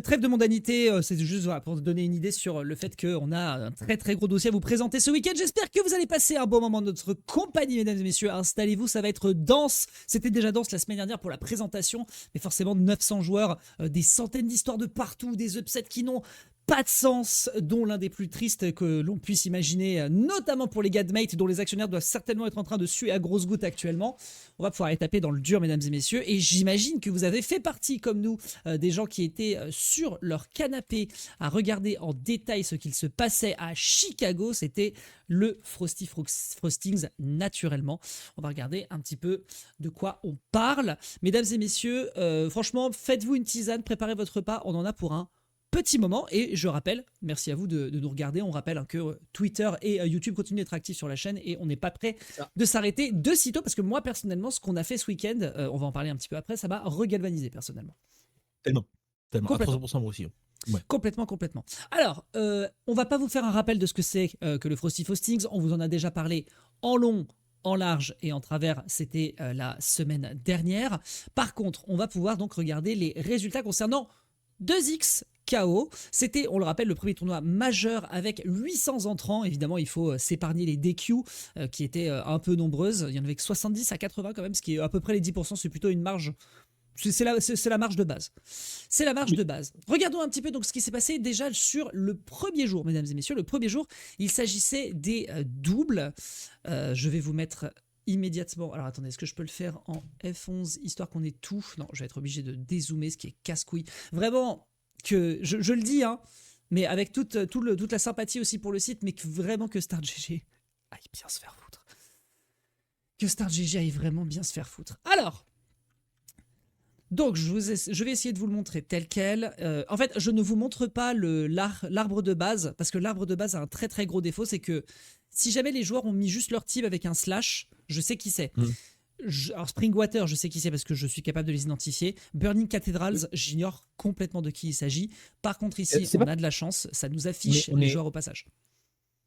trêve de mondanité, c'est juste voilà, pour donner une idée sur le fait qu'on a un très très gros dossier à vous présenter ce week-end. J'espère que vous allez passer un bon moment de notre compagnie, mesdames et messieurs. Installez-vous, ça va être dense. C'était déjà dense la semaine dernière pour la présentation, mais forcément 900 joueurs, des centaines d'histoires de partout, des upsets qui n'ont pas de sens, dont l'un des plus tristes que l'on puisse imaginer, notamment pour les Gadmates, dont les actionnaires doivent certainement être en train de suer à grosses gouttes actuellement. On va pouvoir aller taper dans le dur, mesdames et messieurs, et j'imagine que vous avez fait partie, comme nous, des gens qui étaient sur leur canapé à regarder en détail ce qu'il se passait à Chicago. C'était le Frostings, naturellement. On va regarder un petit peu de quoi on parle. Mesdames et messieurs, franchement, faites-vous une tisane, préparez votre repas, on en a pour un petit moment. Et je rappelle, merci à vous de nous regarder, on rappelle que Twitter et YouTube continuent d'être actifs sur la chaîne et on n'est pas prêt de s'arrêter de sitôt, parce que moi personnellement ce qu'on a fait ce week-end, on va en parler un petit peu après, ça m'a regalvanisé personnellement. Tellement à Complètement. 300% moi aussi. Ouais. Complètement. Alors, on va pas vous faire un rappel de ce que c'est que le Frosty Frostings, on vous en a déjà parlé en long, en large et en travers, c'était la semaine dernière. Par contre, on va pouvoir donc regarder les résultats concernant 2X KO. C'était, on le rappelle, le premier tournoi majeur avec 800 entrants. Évidemment, il faut s'épargner les DQ qui étaient un peu nombreuses. Il y en avait que 70 à 80 quand même, ce qui est à peu près les 10%. C'est plutôt une marge. C'est la marge de base. C'est la marge de base. Regardons un petit peu donc ce qui s'est passé déjà sur le premier jour, mesdames et messieurs. Le premier jour, il s'agissait des doubles. Je vais vous mettre immédiatement. Alors attendez, est-ce que je peux le faire en F11 histoire qu'on ait tout? Non, je vais être obligé de dézoomer, ce qui est casse-couille. Vraiment, que je le dis, hein, mais avec toute la sympathie aussi pour le site, mais que vraiment que StartGG aille bien se faire foutre. Que StartGG aille vraiment bien se faire foutre. Alors, donc, je vais essayer de vous le montrer tel quel. En fait, je ne vous montre pas l'arbre de base, parce que l'arbre de base a un très très gros défaut, c'est que si jamais les joueurs ont mis juste leur team avec un slash, je sais qui c'est. Alors Springwater, je sais qui c'est parce que je suis capable de les identifier. Burning Cathedrals, j'ignore complètement de qui il s'agit. Par contre ici, on a de la chance, ça nous affiche les joueurs au passage.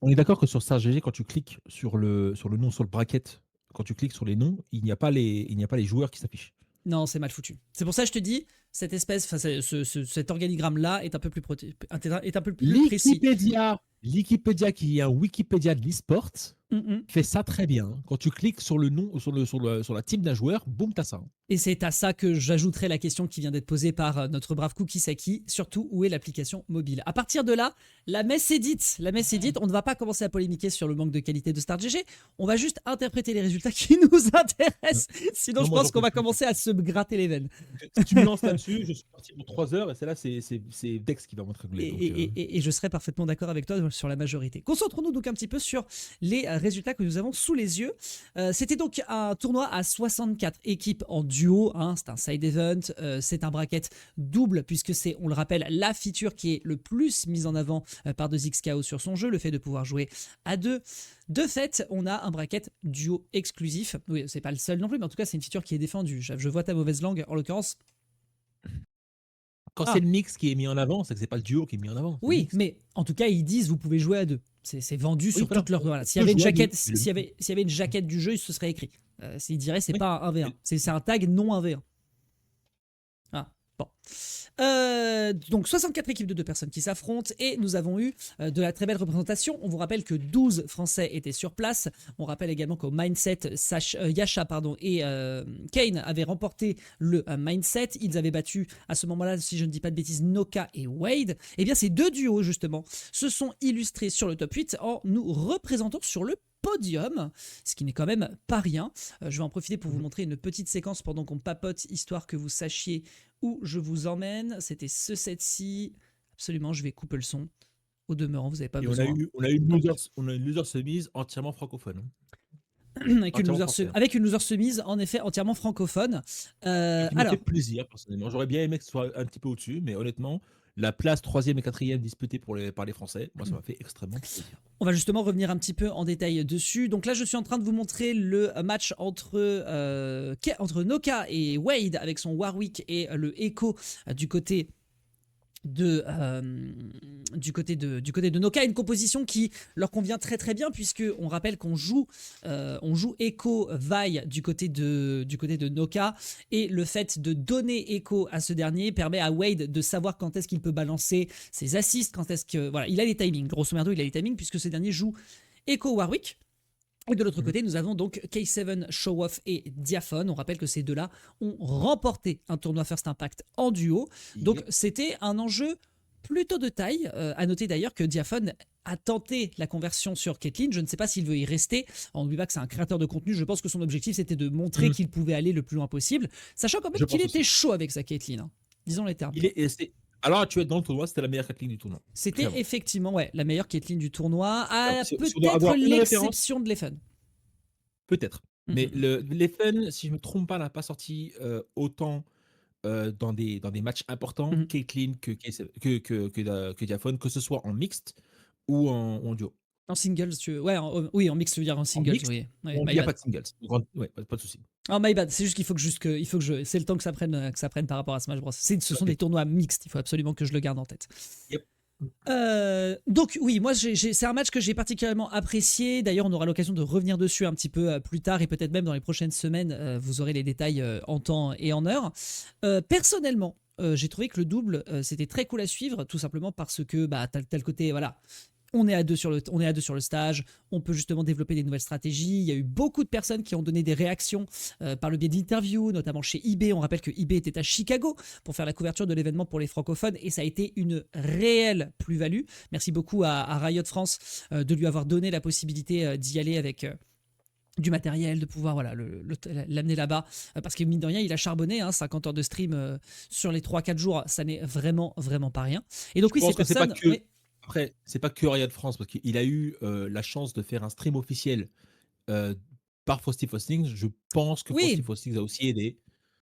On est d'accord que sur StartGG, quand tu cliques sur le nom, sur le bracket, quand tu cliques sur les noms, il n'y a pas les joueurs qui s'affichent. Non, c'est mal foutu. C'est pour ça que je te dis, cette espèce, cet organigramme-là est un peu plus, précis. Wikipédia, qui est un Wikipédia de l'e-sport, fait ça très bien. Quand tu cliques sur le nom, sur la team d'un joueur, boum, t'as ça. Et c'est à ça que j'ajouterai la question qui vient d'être posée par notre brave Cookie Saki, surtout où est l'application mobile. À partir de là, la messe est dite. On ne va pas commencer à polémiquer sur le manque de qualité de StartGG, on va juste interpréter les résultats qui nous intéressent. Sinon, je pense qu'on va commencer à se gratter les veines. Si tu me lances là-dessus, je suis parti pour 3 heures et c'est là, c'est Dex qui va me régler. Et je serais parfaitement d'accord avec toi sur la majorité. Concentrons-nous donc un petit peu sur les résultats que nous avons sous les yeux. C'était donc un tournoi à 64 équipes en duo, hein, c'est un side event, c'est un bracket double puisque c'est, on le rappelle, la feature qui est le plus mise en avant par 2XKO sur son jeu, le fait de pouvoir jouer à deux. De fait, on a un bracket duo exclusif. Oui, c'est pas le seul non plus, mais en tout cas, c'est une feature qui est défendue. Je vois ta mauvaise langue, en l'occurrence. Quand c'est le mix qui est mis en avant, c'est que c'est pas le duo qui est mis en avant. Oui, mais en tout cas, ils disent vous pouvez jouer à deux. C'est vendu sur toute leur. Voilà. S'il y avait une jaquette du jeu, ce serait écrit. Ils diraient c'est pas un 1v1. C'est un tag non 1v1. Ah, bon. Donc 64 équipes de 2 personnes qui s'affrontent et nous avons eu de la très belle représentation. On vous rappelle que 12 Français étaient sur place. On rappelle également qu'au Mindset, Yasha et Kane avaient remporté le Mindset. Ils avaient battu à ce moment-là, si je ne dis pas de bêtises, Noka et Wade. Et bien ces deux duos justement se sont illustrés sur le top 8 en nous représentant sur le podium, ce qui n'est quand même pas rien. Je vais en profiter pour vous montrer une petite séquence pendant qu'on papote, histoire que vous sachiez où je vous emmène. C'était ce set-ci. Absolument, je vais couper le son. Au demeurant, vous n'avez pas besoin. On a une loser semise entièrement francophone. Avec une loser semise, en effet, entièrement francophone. Qui me fait plaisir, personnellement. J'aurais bien aimé que ce soit un petit peu au-dessus, mais honnêtement, la place 3e et 4e disputée par les Français, moi, ça m'a fait extrêmement plaisir. On va justement revenir un petit peu en détail dessus. Donc là, je suis en train de vous montrer le match entre Noka et Wade avec son Warwick et le Echo du côté du côté de Noka, une composition qui leur convient très très bien, puisque on rappelle on joue Echo Vi du côté de Noka, et le fait de donner Echo à ce dernier permet à Wade de savoir quand est-ce qu'il peut balancer ses assists, quand est-ce que voilà, il a les timings, grosso merdo il a les timings, puisque ce dernier joue Echo Warwick. Et de l'autre Mhm. côté, nous avons donc K7, Showoff et Diaphone. On rappelle que ces deux-là ont remporté un tournoi First Impact en duo. Donc Yep. c'était un enjeu plutôt de taille. À noter d'ailleurs que Diaphone a tenté la conversion sur Caitlyn. Je ne sais pas s'il veut y rester. On n'oublie pas que c'est un créateur de contenu. Je pense que son objectif, c'était de montrer Mhm. qu'il pouvait aller le plus loin possible. Sachant quand même Je qu'il pense était aussi. chaud avec sa Caitlyn, hein. Disons les termes. Alors, tu es dans le tournoi, c'était la meilleure ligne du tournoi. C'était Clairement. effectivement la meilleure Caitlyn du tournoi, Clairement. à Si on doit peut-être avoir une référence, l'exception de Leffen. peut-être. Mm, Mais mm, mm. les fun, si je ne me trompe pas, n'a pas sorti autant dans des matchs importants Mhm. Caitlyn que Diaphone, que ce soit en mixte ou en duo. En singles, ouais, oui, en mix, tu veux dire en En singles, mixte, oui. Ouais, il my n'y a pas bad. de singles. Ouais, pas de souci. Oh, my bad, c'est juste qu'il faut que c'est le temps que ça prenne par rapport à Smash Bros. Ce sont des T'inquiète. tournois mixtes, il faut absolument que je le garde en tête. Yep. Donc oui, moi c'est un match que j'ai particulièrement apprécié. D'ailleurs, on aura l'occasion de revenir dessus un petit peu plus tard, et peut-être même dans les prochaines semaines, vous aurez les détails en temps et en heure. Personnellement, j'ai trouvé que le double, c'était très cool à suivre, tout simplement parce que t'as le côté, voilà, on est à deux sur le stage, on peut justement développer des nouvelles stratégies. Il y a eu beaucoup de personnes qui ont donné des réactions par le biais d'interviews, notamment chez eBay. On rappelle que eBay était à Chicago pour faire la couverture de l'événement pour les francophones, et ça a été une réelle plus-value. Merci beaucoup à Riot France de lui avoir donné la possibilité d'y aller avec du matériel, de pouvoir l'amener là-bas, parce que mine de rien il a charbonné, 50 heures de stream sur les 3-4 jours, ça n'est vraiment vraiment pas rien. Et Je donc oui, ces pense que c'est pas personnes, que. Après, c'est pas que Riot France, parce qu'il a eu la chance de faire un stream officiel euh, par Frosty Frostings. Je pense que Frosty oui, Frostings a aussi aidé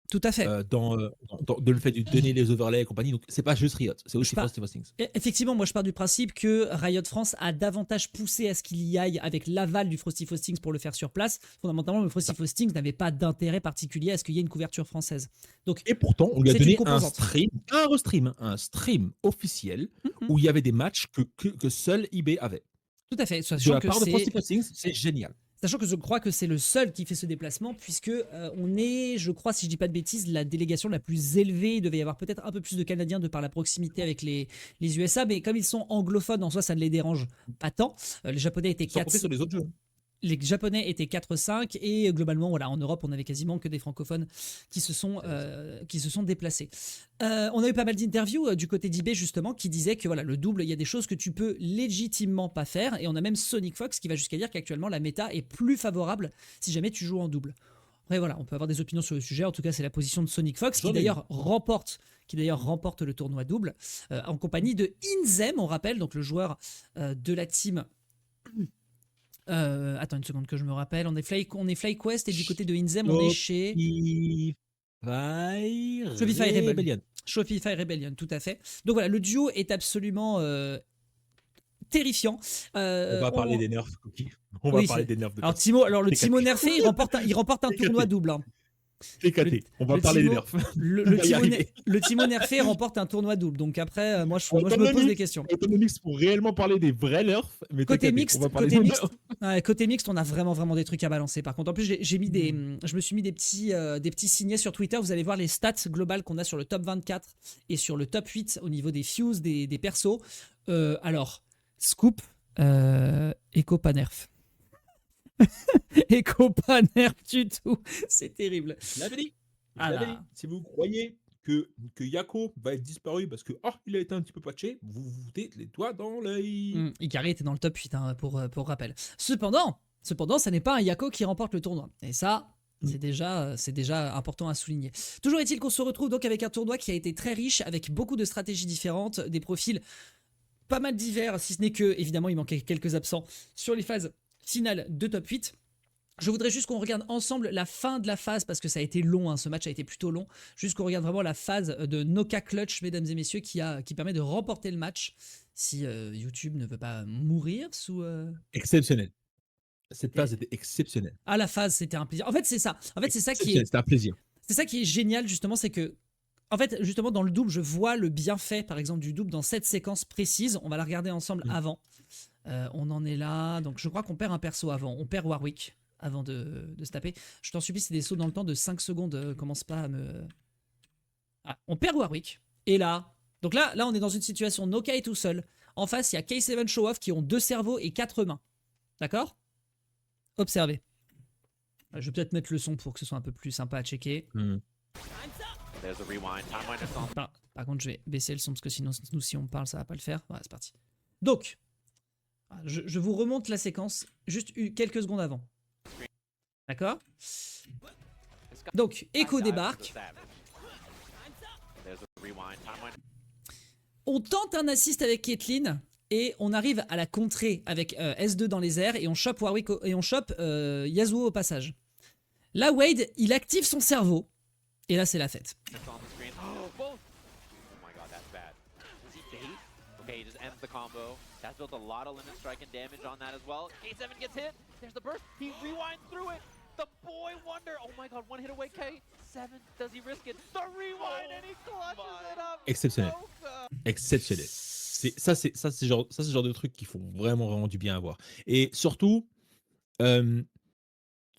tout à fait. dans le fait de donner les overlays et compagnie. Donc, c'est pas juste Riot, c'est Je aussi pars, Frosty Frostings. Effectivement, moi je pars du principe que Riot France a davantage poussé à ce qu'il y aille avec l'aval du Frosty Faustings pour le faire sur place. Fondamentalement, le Frosty Ça. Faustings n'avait pas d'intérêt particulier à ce qu'il y ait une couverture française. Donc, Et pourtant, on lui a c'est une donné un composante. stream, un stream officiel Mhm. où il y avait des matchs que seul eBay avait. Tout à fait, De la part de Frosty Frostings, c'est génial. sachant que je crois que c'est le seul qui fait ce déplacement, puisque on est, je crois, si je dis pas de bêtises, la délégation la plus élevée. Il devait y avoir peut-être un peu plus de Canadiens de par la proximité avec les USA, mais comme ils sont anglophones, en soi, ça ne les dérange pas tant. Les Japonais étaient Sans 4, compter sur les autres jeux. les Japonais étaient 4-5, et globalement, voilà, en Europe, on avait quasiment que des francophones qui se sont déplacés. On a eu pas mal d'interviews du côté d'eBay, justement, qui disaient que voilà, le double, il y a des choses que tu peux légitimement pas faire, et on a même Sonic Fox qui va jusqu'à dire qu'actuellement la méta est plus favorable si jamais tu joues en double. Après voilà, on peut avoir des opinions sur le sujet. En tout cas, c'est la position de Sonic Fox qui J'en ai une. d'ailleurs remporte le tournoi double en compagnie de Inzem, on rappelle, donc le joueur de la team. Attends une seconde que je me rappelle. On est FlyQuest, et du côté de Inzem, on est chez Shopify Rebel. Rebellion. Shopify Rebellion, tout à fait. Donc voilà, le duo est absolument terrifiant. On va parler des nerfs, Cookie. On va Oui, parler des nerfs de alors personne. Le Timo TKT. nerfé, il remporte un tournoi TKT. double, hein. Le, TKT. On va le parler des Timo, nerfs. le, On le va y Timo, arriver. le Timo nerfé remporte un tournoi double. Donc après, moi je On va me pose des questions. le mix pour réellement parler des vrais nerfs, mais Côté TKT. On mixte, va parler côté des mixte, nerfs. ouais, côté mixte, on a vraiment vraiment des trucs à balancer. Par contre, en plus, je me suis mis des petits signets sur Twitter. Vous allez voir les stats globales qu'on a sur le top 24 et sur le top 8 au niveau des fuse des persos. Alors, scoop, Echo pas nerf. Echo pas nerf du tout. C'est terrible. Je l'avais dit. Ah Je l'avais dit. là. Si vous croyez que Yako va être disparu parce que il a été un petit peu patché, vous vous foutez les doigts dans l'œil. Ikari était dans le top 8, pour rappel. Cependant, ça n'est pas un Yako qui remporte le tournoi. Et ça, c'est déjà important à souligner. Toujours est-il qu'on se retrouve donc avec un tournoi qui a été très riche, avec beaucoup de stratégies différentes, des profils pas mal divers, si ce n'est que, évidemment, il manquait quelques absents sur les phases finales de top 8. Je voudrais juste qu'on regarde ensemble la fin de la phase, parce que ça a été long, ce match a été plutôt long. Juste qu'on regarde vraiment la phase de Noka Clutch, mesdames et messieurs, qui permet de remporter le match, si YouTube ne veut pas mourir sous... Exceptionnel. Cette phase était exceptionnelle. Ah, la phase, c'était un plaisir. En fait, c'est ça. En fait, c'est ça qui Exceptionnel, est, c'était un plaisir. c'est ça qui est génial, justement, c'est que En fait, justement, dans le double, je vois le bienfait, par exemple, du double dans cette séquence précise. On va la regarder ensemble Mm. avant. On en est là. Donc, je crois qu'on perd un perso avant. On perd Warwick avant de se taper. Je t'en supplie, c'est des sauts dans le temps de 5 secondes. Commence pas à me... Ah, on perd Warwick. Et là... Donc là, on est dans une situation Noka est tout seul. En face, il y a K7 Show Off qui ont 2 cerveaux et 4 mains. D'accord? Observez. Je vais peut-être mettre le son pour que ce soit un peu plus sympa à checker. Mm. Par contre, je vais baisser le son parce que sinon, nous, si on parle, ça va pas le faire. Voilà, c'est parti. Donc, je vous remonte la séquence juste quelques secondes avant. D'accord? Donc, Echo débarque. On tente un assist avec Caitlyn et on arrive à la contrer avec S2 dans les airs et on chope Warwick et on chope Yasuo au passage. Là, Wade, il active son cerveau et là, c'est la fête. The boy wonder. Oh my god, one hit away, K7. Does he risk it? The rewind and he clutches it up. Exceptionnel. Exceptionnel. Ça, c'est le genre de trucs qui font vraiment du bien à voir. Et surtout, tu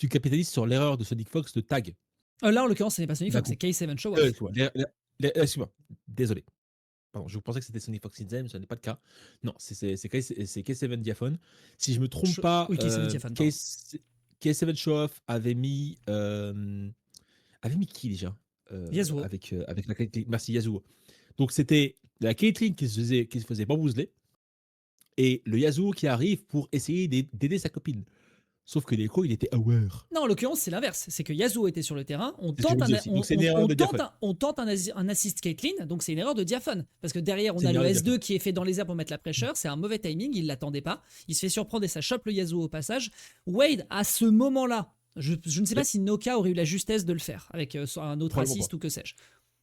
capitalises sur l'erreur de Sonic Fox de tag. Là, en l'occurrence, ce n'est pas Sonic Fox, c'est K7 Show Off. Excuse-moi, désolé. Pardon, je pensais que c'était Sonic Fox Inzem, ce n'est pas le cas. Non, c'est K7 Diaphone. Si je me trompe pas, oui, K7 Diaphone. K7 Show Off avait mis qui déjà Yasuo. avec la Caitlyn. Merci, Yasuo. Donc c'était la Caitlyn qui se faisait bamboozler et le Yasuo qui arrive pour essayer d'aider sa copine. Sauf que l'Echo, il était aware. Non, en l'occurrence, c'est l'inverse. C'est que Yasuo était sur le terrain. On tente un assist Caitlyn, donc c'est une erreur de Diaphone. Parce que derrière, on a le S2 qui est fait dans les airs pour mettre la pressure. C'est un mauvais timing, il ne l'attendait pas. Il se fait surprendre et ça chope le Yasuo au passage. Wade, à ce moment-là, je ne sais pas si Noka aurait eu la justesse de le faire avec un autre assist ou que sais-je.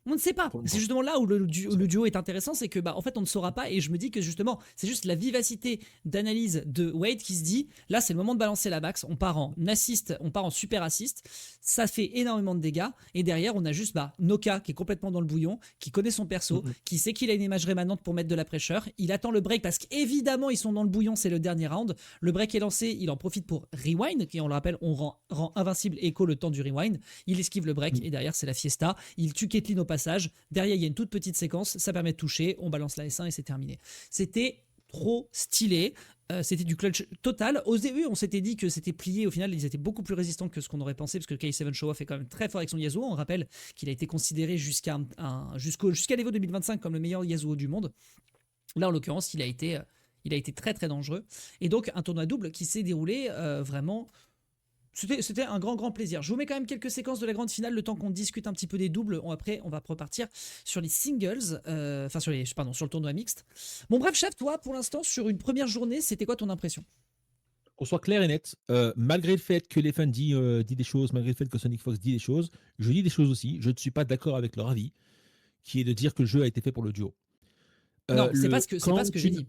On ne sait pas. C'est justement là où le duo est intéressant, c'est que en fait on ne saura pas et je me dis que justement c'est juste la vivacité d'analyse de Wade qui se dit là c'est le moment de balancer la max, on part en assist, on part en super assist, ça fait énormément de dégâts et derrière on a juste Noka qui est complètement dans le bouillon, qui connaît son perso, qui sait qu'il a une image rémanente pour mettre de la pressure, il attend le break parce qu'évidemment ils sont dans le bouillon, c'est le dernier round, le break est lancé, il en profite pour rewind, qui on le rappelle on rend invincible Echo le temps du rewind, il esquive le break et derrière c'est la fiesta, il tue Caitlyn au passage. Derrière, il y a une toute petite séquence, ça permet de toucher, on balance la S1 et c'est terminé. C'était trop stylé. C'était du clutch total. Au début, on s'était dit que c'était plié. Au final, ils étaient beaucoup plus résistants que ce qu'on aurait pensé, parce que K7 Show Off est quand même très fort avec son Yasuo. On rappelle qu'il a été considéré jusqu'à l'Evo 2025 comme le meilleur Yasuo du monde. Là, en l'occurrence, il a été très très dangereux. Et donc, un tournoi double qui s'est déroulé vraiment... C'était un grand plaisir. Je vous mets quand même quelques séquences de la grande finale, le temps qu'on discute un petit peu des doubles. Après, on va repartir sur les singles, sur le tournoi mixte. Bon bref, chef, toi, pour l'instant, sur une première journée, c'était quoi ton impression? Qu'on soit clair et net, malgré le fait que les fans dit des choses, malgré le fait que Sonic Fox dit des choses, je dis des choses aussi. Je ne suis pas d'accord avec leur avis, qui est de dire que le jeu a été fait pour le duo. Non, c'est pas ce que j'ai dit.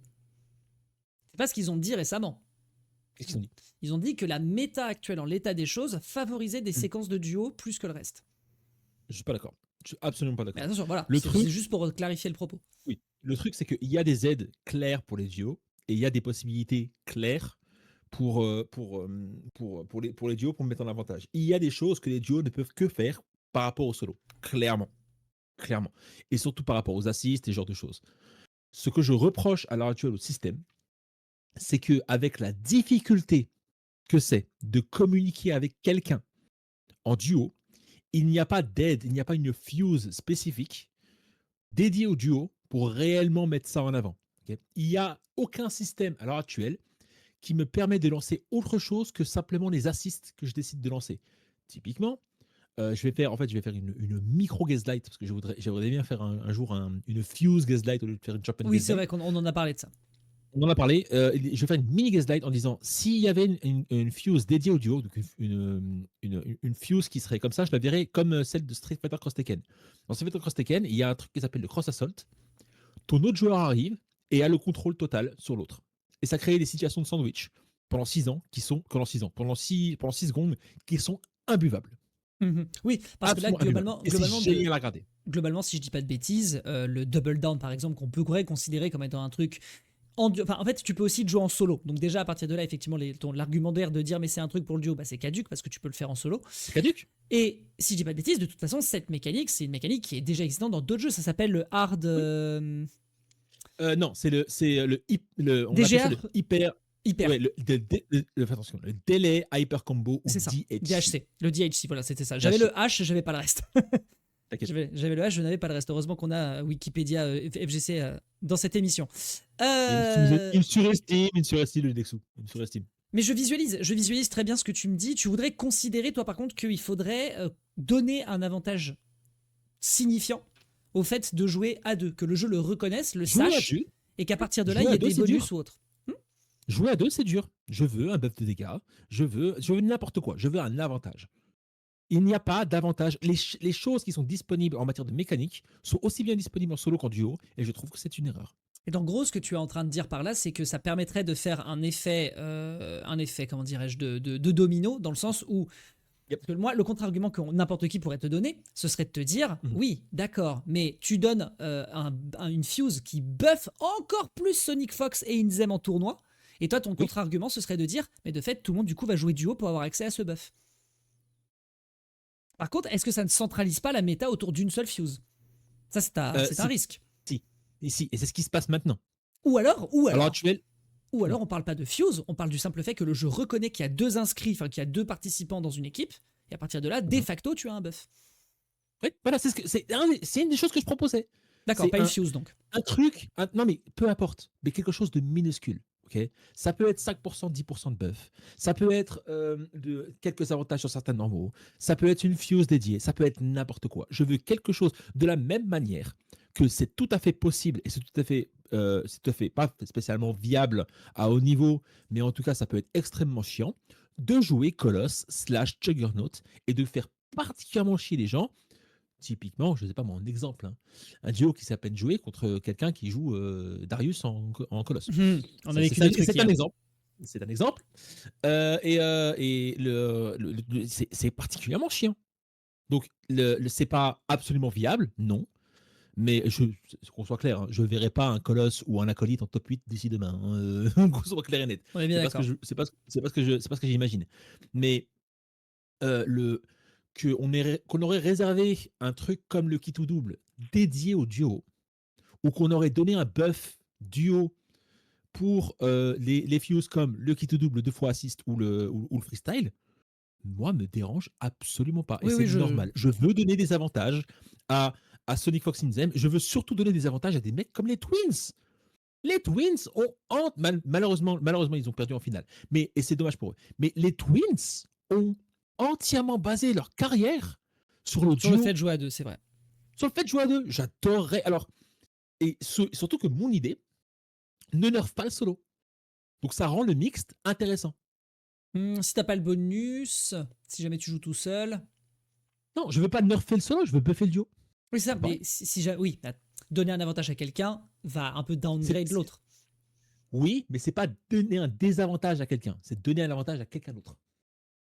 C'est pas ce qu'ils ont dit récemment. Qu'est-ce qu'ils ont dit? Ils ont dit que la méta actuelle, en l'état des choses, favorisait des séquences de duo plus que le reste. Je suis pas d'accord. Je suis absolument pas d'accord. Mais attention, voilà, c'est juste pour clarifier le propos. Oui, le truc, c'est qu'il y a des aides claires pour les duos et il y a des possibilités claires pour les duos pour mettre en avantage. Il y a des choses que les duos ne peuvent que faire par rapport au solo. Clairement. Et surtout par rapport aux assists et ce genre de choses. Ce que je reproche à l'heure actuelle au système, c'est qu'avec la difficulté que c'est de communiquer avec quelqu'un en duo, il n'y a pas d'aide, il n'y a pas une fuse spécifique dédiée au duo pour réellement mettre ça en avant. Okay? Il n'y a aucun système à l'heure actuelle qui me permet de lancer autre chose que simplement les assists que je décide de lancer. Typiquement, je vais faire une micro gaslight parce que j'aimerais bien faire un jour une fuse gaslight au lieu de faire une chop and Oui, gaslight. c'est vrai qu'on en a parlé de ça. On en a parlé. Je vais faire une mini gaslight en disant s'il y avait une fuse dédiée au duo, donc une fuse qui serait comme ça, je la verrais comme celle de Street Fighter Cross Tekken. Dans Street Fighter Cross Tekken, il y a un truc qui s'appelle le Cross Assault. Ton autre joueur arrive et a le contrôle total sur l'autre. Et ça crée des situations de sandwich pendant 6 secondes qui sont imbuvables. Oui, parce que là, Absolument inbuvable. globalement, Et c'est globalement, génial à regarder. globalement, si je dis pas de bêtises, le double down, par exemple, qu'on pourrait considérer comme étant un truc enfin, en fait, tu peux aussi le jouer en solo. Donc déjà, à partir de là, effectivement, l'argumentaire de dire mais c'est un truc pour le duo, bah, c'est caduque parce que tu peux le faire en solo. C'est caduc. Et si je dis pas de bêtises, de toute façon, cette mécanique, c'est une mécanique qui est déjà existante dans d'autres jeux. Ça s'appelle le hard Non, on appelle ça le DGR hyper. hyper. Ouais, attention, le délai hyper combo ou C'est ça. DHC. DHC. Le DHC, voilà, c'était ça. J'avais DHC. le H, j'avais pas le reste. T'inquiète. J'avais le H, je n'avais pas le reste. Heureusement qu'on a Wikipédia FGC dans cette émission. Il me surestime le Nexus. Il me surestime. Mais je visualise très bien ce que tu me dis. Tu voudrais considérer, toi, par contre, qu'il faudrait donner un avantage signifiant au fait de jouer à deux, que le jeu le reconnaisse, le Jouer à sache, deux, et qu'à partir de là, jouer il y à ait deux, des c'est bonus dur. ou autres. Jouer à deux, c'est dur. Je veux un buff de dégâts. Je veux n'importe quoi. Je veux un avantage. Il n'y a pas d'avantage. Les choses qui sont disponibles en matière de mécanique sont aussi bien disponibles en solo qu'en duo, et je trouve que c'est une erreur. Et donc, gros, ce que tu es en train de dire par là, c'est que ça permettrait de faire un effet, comment dirais-je, de domino, dans le sens où, Yep. parce que moi, le contre-argument que n'importe qui pourrait te donner, ce serait de te dire, oui, d'accord, mais tu donnes une fuse qui buff encore plus Sonic Fox et Inzem en tournoi, et toi, ton contre-argument, ce serait de dire, mais de fait, tout le monde, du coup, va jouer duo pour avoir accès à ce buff. Par contre, est-ce que ça ne centralise pas la méta autour d'une seule fuse? Ça, c'est un risque. Si, et c'est ce qui se passe maintenant. Ou alors, À l'heure actuelle, Ou alors on parle pas de fuse, on parle du simple fait que le jeu reconnaît qu'il y a deux inscrits, enfin qu'il y a deux participants dans une équipe, et à partir de là, de facto, tu as un buff. oui, voilà, c'est une des choses que je proposais. D'accord, C'est pas une fuse donc. Un truc, non mais peu importe, mais quelque chose de minuscule. ok Ça peut être 5%, 10% de buff. Ça peut être de quelques avantages sur certains normaux. Ça peut être une fuse dédiée. Ça peut être n'importe quoi. Je veux quelque chose de la même manière que c'est tout à fait possible et c'est tout à fait pas spécialement viable à haut niveau, mais en tout cas ça peut être extrêmement chiant de jouer Coloss / Juggernaut et de faire particulièrement chier les gens. Typiquement, je ne sais pas mon exemple, hein, un duo qui s'appelle jouer contre quelqu'un qui joue Darius en Colosse. On a vécu des trucs C'est hier. un exemple. C'est un exemple. C'est particulièrement chiant. Donc, c'est pas absolument viable, non. Mais qu'on soit clair, hein, je ne verrai pas un Colosse ou un acolyte en top 8 d'ici demain. Qu'on soit clair et net. On est bien d'accord. C'est pas ce que j'imagine. Mais qu'on aurait réservé un truc comme le kit ou double dédié au duo, ou qu'on aurait donné un buff duo pour les fuses comme le kit ou double 2 fois assist ou le freestyle, moi, me dérange absolument pas. Et c'est normal. Je veux donner des avantages à Sonic Fox Inzem. Je veux surtout donner des avantages à des mecs comme les Twins. Les Twins ont malheureusement, ils ont perdu en finale. Et c'est dommage pour eux. Mais les Twins ont entièrement basé leur carrière sur le fait de jouer à deux, c'est vrai. Sur le fait de jouer à deux, j'adorerais. Alors, et surtout que mon idée ne nerf pas le solo. Donc ça rend le mixte intéressant. Si t'as pas le bonus, si jamais tu joues tout seul. Non, je veux pas nerfer le solo, je veux buffer le duo. Oui, c'est ça. Mais oui, donner un avantage à quelqu'un va un peu downgrade l'autre. Oui, mais c'est pas donner un désavantage à quelqu'un, c'est donner un avantage à quelqu'un d'autre.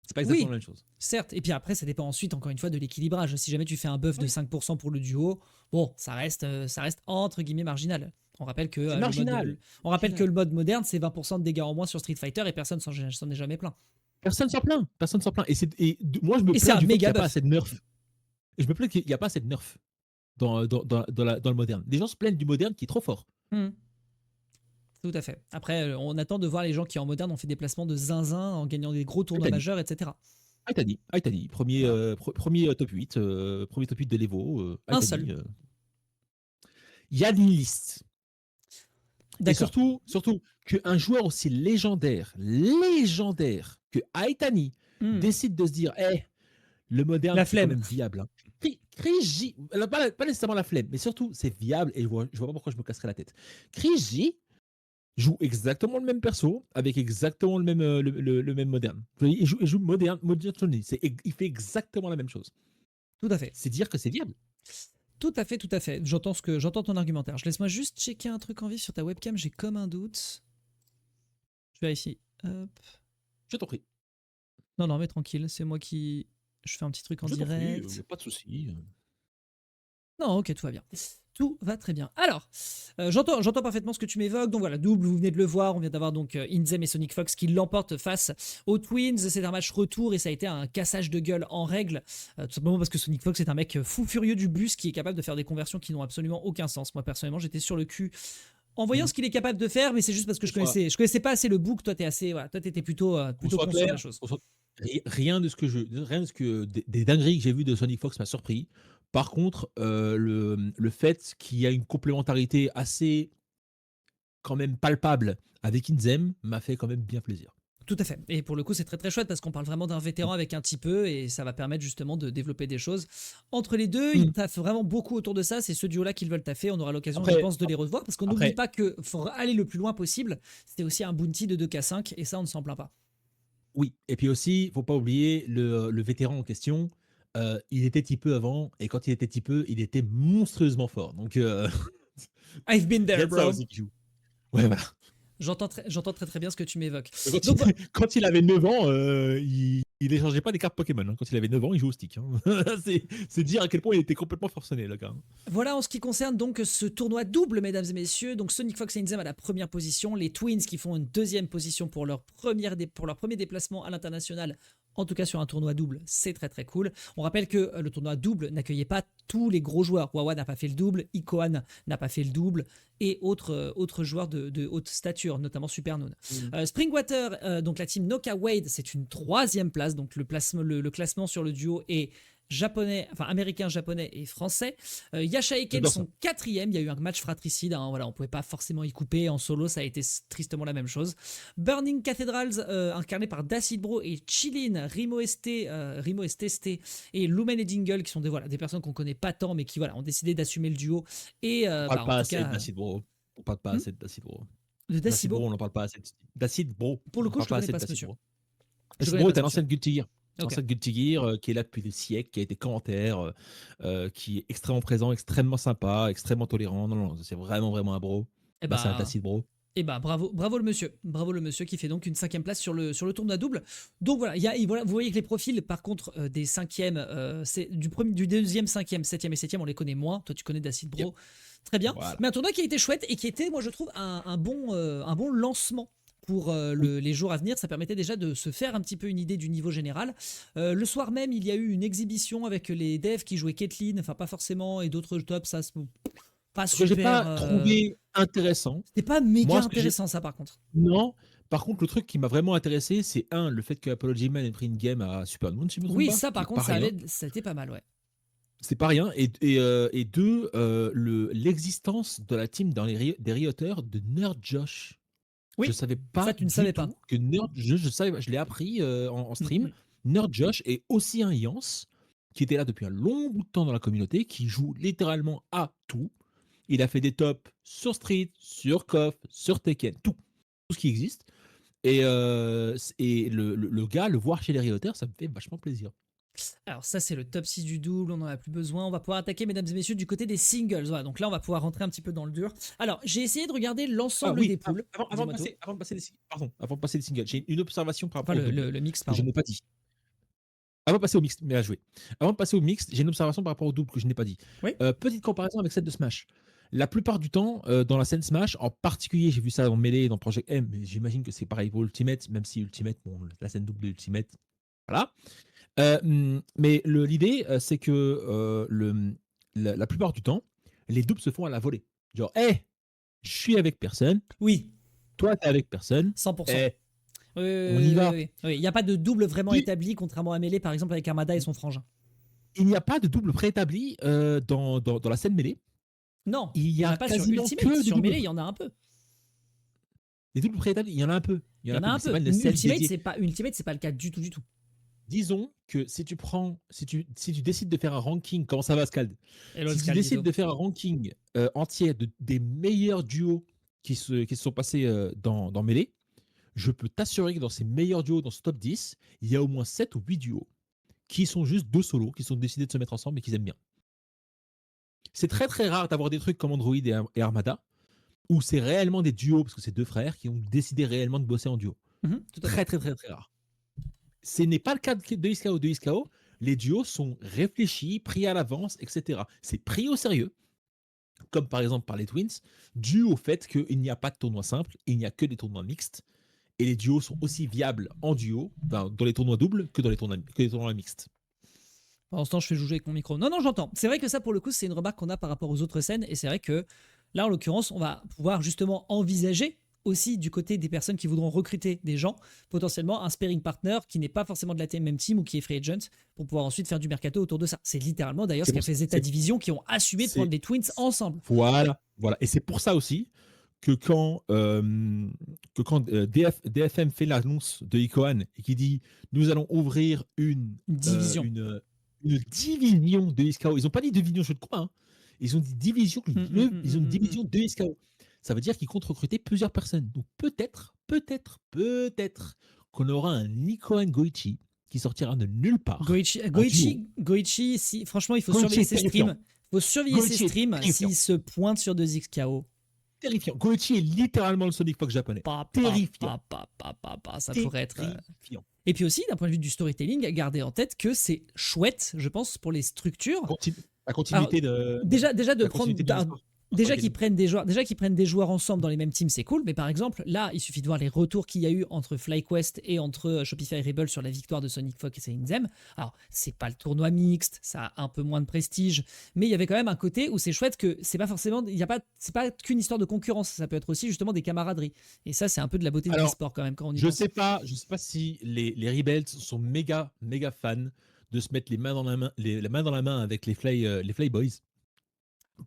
C'est pas exactement la même chose. Certes, et puis après, ça dépend ensuite, encore une fois, de l'équilibrage. Si jamais tu fais un buff de 5% pour le duo, bon, ça reste entre guillemets marginal. On rappelle que, le mode moderne, c'est 20% de dégâts en moins sur Street Fighter et personne s'en est jamais plaint. Personne s'en plaint. Moi, je me plains du fait qu'il n'y a pas assez de nerf. Je me plains qu'il n'y a pas assez de nerf dans le moderne. Les gens se plaignent du moderne qui est trop fort. Tout à fait. Après, on attend de voir les gens qui en moderne ont fait des placements de zinzin en gagnant des gros tournois majeurs, etc. Aitani, premier top 8, premier top 8 de l'Evo. Un seul. Il y a une liste. Et D'accord. surtout qu'un joueur aussi légendaire que Aitani décide de se dire, le moderne, c'est quand même viable. Hein. Chris J, pas nécessairement la flemme, mais surtout, c'est viable et je vois pas pourquoi je me casserais la tête. Chris J joue exactement le même perso avec exactement le même moderne. Il joue moderne Tony. Il fait exactement la même chose. Tout à fait. C'est dire que c'est viable. Tout à fait. J'entends ton argumentaire. Laisse-moi juste checker un truc en vif sur ta webcam. J'ai comme un doute. Je vérifie. Hop. Je t'en prie. Non, mais tranquille. C'est moi qui Je fais un petit truc en Je t'en prie, direct. pas de souci. Non, ok, tout va bien. Tout va très bien. Alors, j'entends parfaitement ce que tu m'évoques. Donc voilà, double, vous venez de le voir. On vient d'avoir donc Inzem et Sonic Fox qui l'emportent face aux Twins. C'est un match retour et ça a été un cassage de gueule en règle. Tout simplement parce que Sonic Fox est un mec fou furieux du bus qui est capable de faire des conversions qui n'ont absolument aucun sens. Moi, personnellement, j'étais sur le cul en voyant ce qu'il est capable de faire, mais c'est juste parce que je connaissais pas assez le book. Toi, t'étais plutôt Qu'on soit conscient de la clair, chose. rien de ce que des dingueries que j'ai vues de Sonic Fox m'a surpris. Par contre, le fait qu'il y a une complémentarité assez quand même palpable avec Inzem m'a fait quand même bien plaisir. Tout à fait. Et pour le coup, c'est très très chouette parce qu'on parle vraiment d'un vétéran avec un petit peu et ça va permettre justement de développer des choses. Entre les deux, ils Mm. taffent vraiment beaucoup autour de ça. C'est ce duo-là qu'ils veulent taffer. On aura l'occasion, je Après, pense, de les revoir parce qu'on n'oublie après, pas qu'il faut aller le plus loin possible. C'était aussi un bounty de 2K5 et ça, on ne s'en plaint pas. oui. Et puis aussi, faut pas oublier le vétéran en question. Il était typeux avant et quand il était typeux, il était monstrueusement fort. Donc, I've been il y there, a de ça bro. aussi qui joue. Ouais, voilà. J'entends très très bien ce que tu m'évoques. Quand Donc, il, quand il avait 9 ans, il échangeait pas des cartes Pokémon. Hein. Quand il avait 9 ans, il jouait au stick. Hein. C'est dire à quel point il était complètement forcené, le gars. voilà en ce qui concerne donc ce tournoi double, mesdames et messieurs. Donc Sonic Fox et Inzem à la première position, les Twins qui font une deuxième position pour leur premier déplacement à l'international. En tout cas sur un tournoi double, c'est très très cool. On rappelle que le tournoi double n'accueillait pas tous les gros joueurs. Wawa n'a pas fait le double, Ikoan n'a pas fait le double et autres joueurs de haute stature, notamment Supernoon. Springwater, donc la team Noka Wade, c'est une troisième place. Donc le classement sur le duo est japonais, enfin américain, japonais et français. Yasha et Ken J'adore sont quatrième. Il y a eu un match fratricide. Hein, voilà, on pouvait pas forcément y couper. En solo, ça a été tristement la même chose. Burning Cathedrals, incarné par Dacid Bro et Chillin, Rimo STST et Lumen et Jingle, qui sont des personnes qu'on connaît pas tant, mais qui ont décidé d'assumer le duo. Et On parle en pas tout assez cas, d'Acid Bro. On parle pas assez d'Acid Bro. de D'acid Bro, Dacibo, on n'en parle pas assez. D'acid Bro, pour le on coup, je parle ne pas connais assez pas ce d'Acid monsieur. Bro. Je Acid connais Bro pas est ce un monsieur. ancien Guilty Gear. Ok. Ancien Guilty Gear qui est là depuis des siècles, qui a été commentaire, qui est extrêmement présent, extrêmement sympa, extrêmement tolérant. Non, non, c'est vraiment, vraiment un bro. Et Bah, c'est un bah, Acid Bro. bravo le monsieur qui fait donc une cinquième place sur le tournoi double. Donc voilà, voilà, vous voyez que les profils, par contre, des cinquièmes, c'est du deuxième, cinquième, septième et septième, on les connaît moins. Toi, tu connais d'Acid Bro, Yep. très bien. Voilà. Mais un tournoi qui a été chouette et qui était, moi, je trouve, un bon lancement pour les jours à venir. Ça permettait déjà de se faire un petit peu une idée du niveau général. Le soir même, il y a eu une exhibition avec les devs qui jouaient Caitlyn, enfin pas forcément, et d'autres tops, ça pas Ce que j'ai super. pas trouvé intéressant. C'était pas méga Moi, ce que j'ai. intéressant, ça, par contre. Non. Par contre, le truc qui m'a vraiment intéressé, c'est le fait que Apology Man ait pris une game à Supermoon, si je me trompe Oui, pas. ça, Qui par est contre, pas rien. ça a été pas mal, ouais. C'est pas rien. Et deux, l'existence de la team des Rioteurs de Nerd Josh. Je Oui, savais pas ça, tu ne du savais pas. tout que Nerd Josh, je l'ai appris en stream. Mm. Nerd Josh est aussi un Yance qui était là depuis un long bout de temps dans la communauté, qui joue littéralement à tout. Il a fait des tops sur Street, sur KOF, sur Tekken, tout ce qui existe. Et le gars, le voir chez les Rioteurs, ça me fait vachement plaisir. Alors ça, c'est le top 6 du double, on n'en a plus besoin. On va pouvoir attaquer, mesdames et messieurs, du côté des singles. Voilà, donc là, on va pouvoir rentrer un petit peu dans le dur. Alors, j'ai essayé de regarder l'ensemble des poules. Avant de passer les singles, j'ai une observation par rapport Enfin, au double le mix, que je pardon. n'ai pas dit. Avant de passer au mixte, mais à jouer. Avant de passer au mixte, j'ai une observation par rapport au double que je n'ai pas dit. Oui. Petite comparaison avec celle de Smash. La plupart du temps, dans la scène Smash, en particulier, j'ai vu ça en Melee et dans Project M, mais j'imagine que c'est pareil pour Ultimate, même si Ultimate, bon, la scène double de Ultimate, voilà. Mais l'idée, c'est que la plupart du temps, les doubles se font à la volée. Genre, hé, je suis avec personne, Oui, toi, t'es avec personne, 100%. eh, Oui, on y va. oui. Il n'y a pas de double vraiment Oui. établi, contrairement à Melee, par exemple, avec Armada et son frangin. Il n'y a pas de double préétabli dans la scène mêlée. Non, Il y en a a pas sur quasiment Ultimate. que des Sur doubles. Melee, il y en a un peu. Les doubles préétablis, il y en a un peu. Il y en a un mais c'est peu. pas une scène Ultimate, dédiée. c'est pas le cas du tout. Disons que si tu décides de faire un ranking, comment ça va, Scald? Hello, Si tu Scald, décides Dido. de faire un ranking entier des meilleurs duos qui se sont passés dans Melee, je peux t'assurer que dans ces meilleurs duos, dans ce top 10, il y a au moins 7 ou 8 duos qui sont juste deux solos, qui sont décidés de se mettre ensemble et qu'ils aiment bien. C'est très très rare d'avoir des trucs comme Android et Armada, où c'est réellement des duos, parce que c'est deux frères qui ont décidé réellement de bosser en duo. Tout à fait. Très très très très rare. Ce n'est pas le cas de Iskao. De Iskao, les duos sont réfléchis, pris à l'avance, etc. C'est pris au sérieux, comme par exemple par les Twins, dû au fait qu'il n'y a pas de tournoi simple, il n'y a que des tournois mixtes, et les duos sont aussi viables en duo, dans les tournois doubles, que dans les tournois mixtes. Pendant ce temps, je fais jouer avec mon micro. Non, non, j'entends. C'est vrai que ça, pour le coup, c'est une remarque qu'on a par rapport aux autres scènes. Et c'est vrai que là, en l'occurrence, on va pouvoir justement envisager aussi du côté des personnes qui voudront recruter des gens, potentiellement un sparring partner qui n'est pas forcément de la même team ou qui est free agent, pour pouvoir ensuite faire du mercato autour de ça. C'est littéralement d'ailleurs ce qu'a fait Zeta Division qui ont assumé de prendre les Twins ensemble. Voilà. Et c'est pour ça aussi que quand DFM fait l'annonce de Ikohan et qui dit nous allons ouvrir une division, une division de Iskao. Ils n'ont pas dit division jeu de quoi, hein. Ils ont dit division, ils ont une division de Iskao. Ça veut dire qu'ils comptent recruter plusieurs personnes. Donc peut-être qu'on aura un Ikohan Goichi qui sortira de nulle part. Goichi, si, franchement, il faut surveiller ses streams. Il faut surveiller ses streams s'il se pointe sur 2XKO. Terrifiant. Goichi est littéralement le Sonic Fox japonais. Terrifiant. Ça pourrait être. Et puis aussi, d'un point de vue du storytelling, gardez en tête que c'est chouette, je pense, pour les structures. La continuité. Alors, déjà de prendre. Déjà qu'ils prennent des joueurs ensemble dans les mêmes teams, c'est cool. Mais par exemple, là, il suffit de voir les retours qu'il y a eu entre FlyQuest et entre Shopify Rebel sur la victoire de Sonic Fox et Inzem. Alors, c'est pas le tournoi mixte, ça a un peu moins de prestige, mais il y avait quand même un côté où c'est chouette que c'est pas forcément, c'est pas qu'une histoire de concurrence, ça peut être aussi justement des camaraderies. Et ça, c'est un peu de la beauté de l'e-sport quand même quand on y pense. Je sais pas si les Rebels sont méga fans de se mettre les mains dans la main avec les Fly Boys.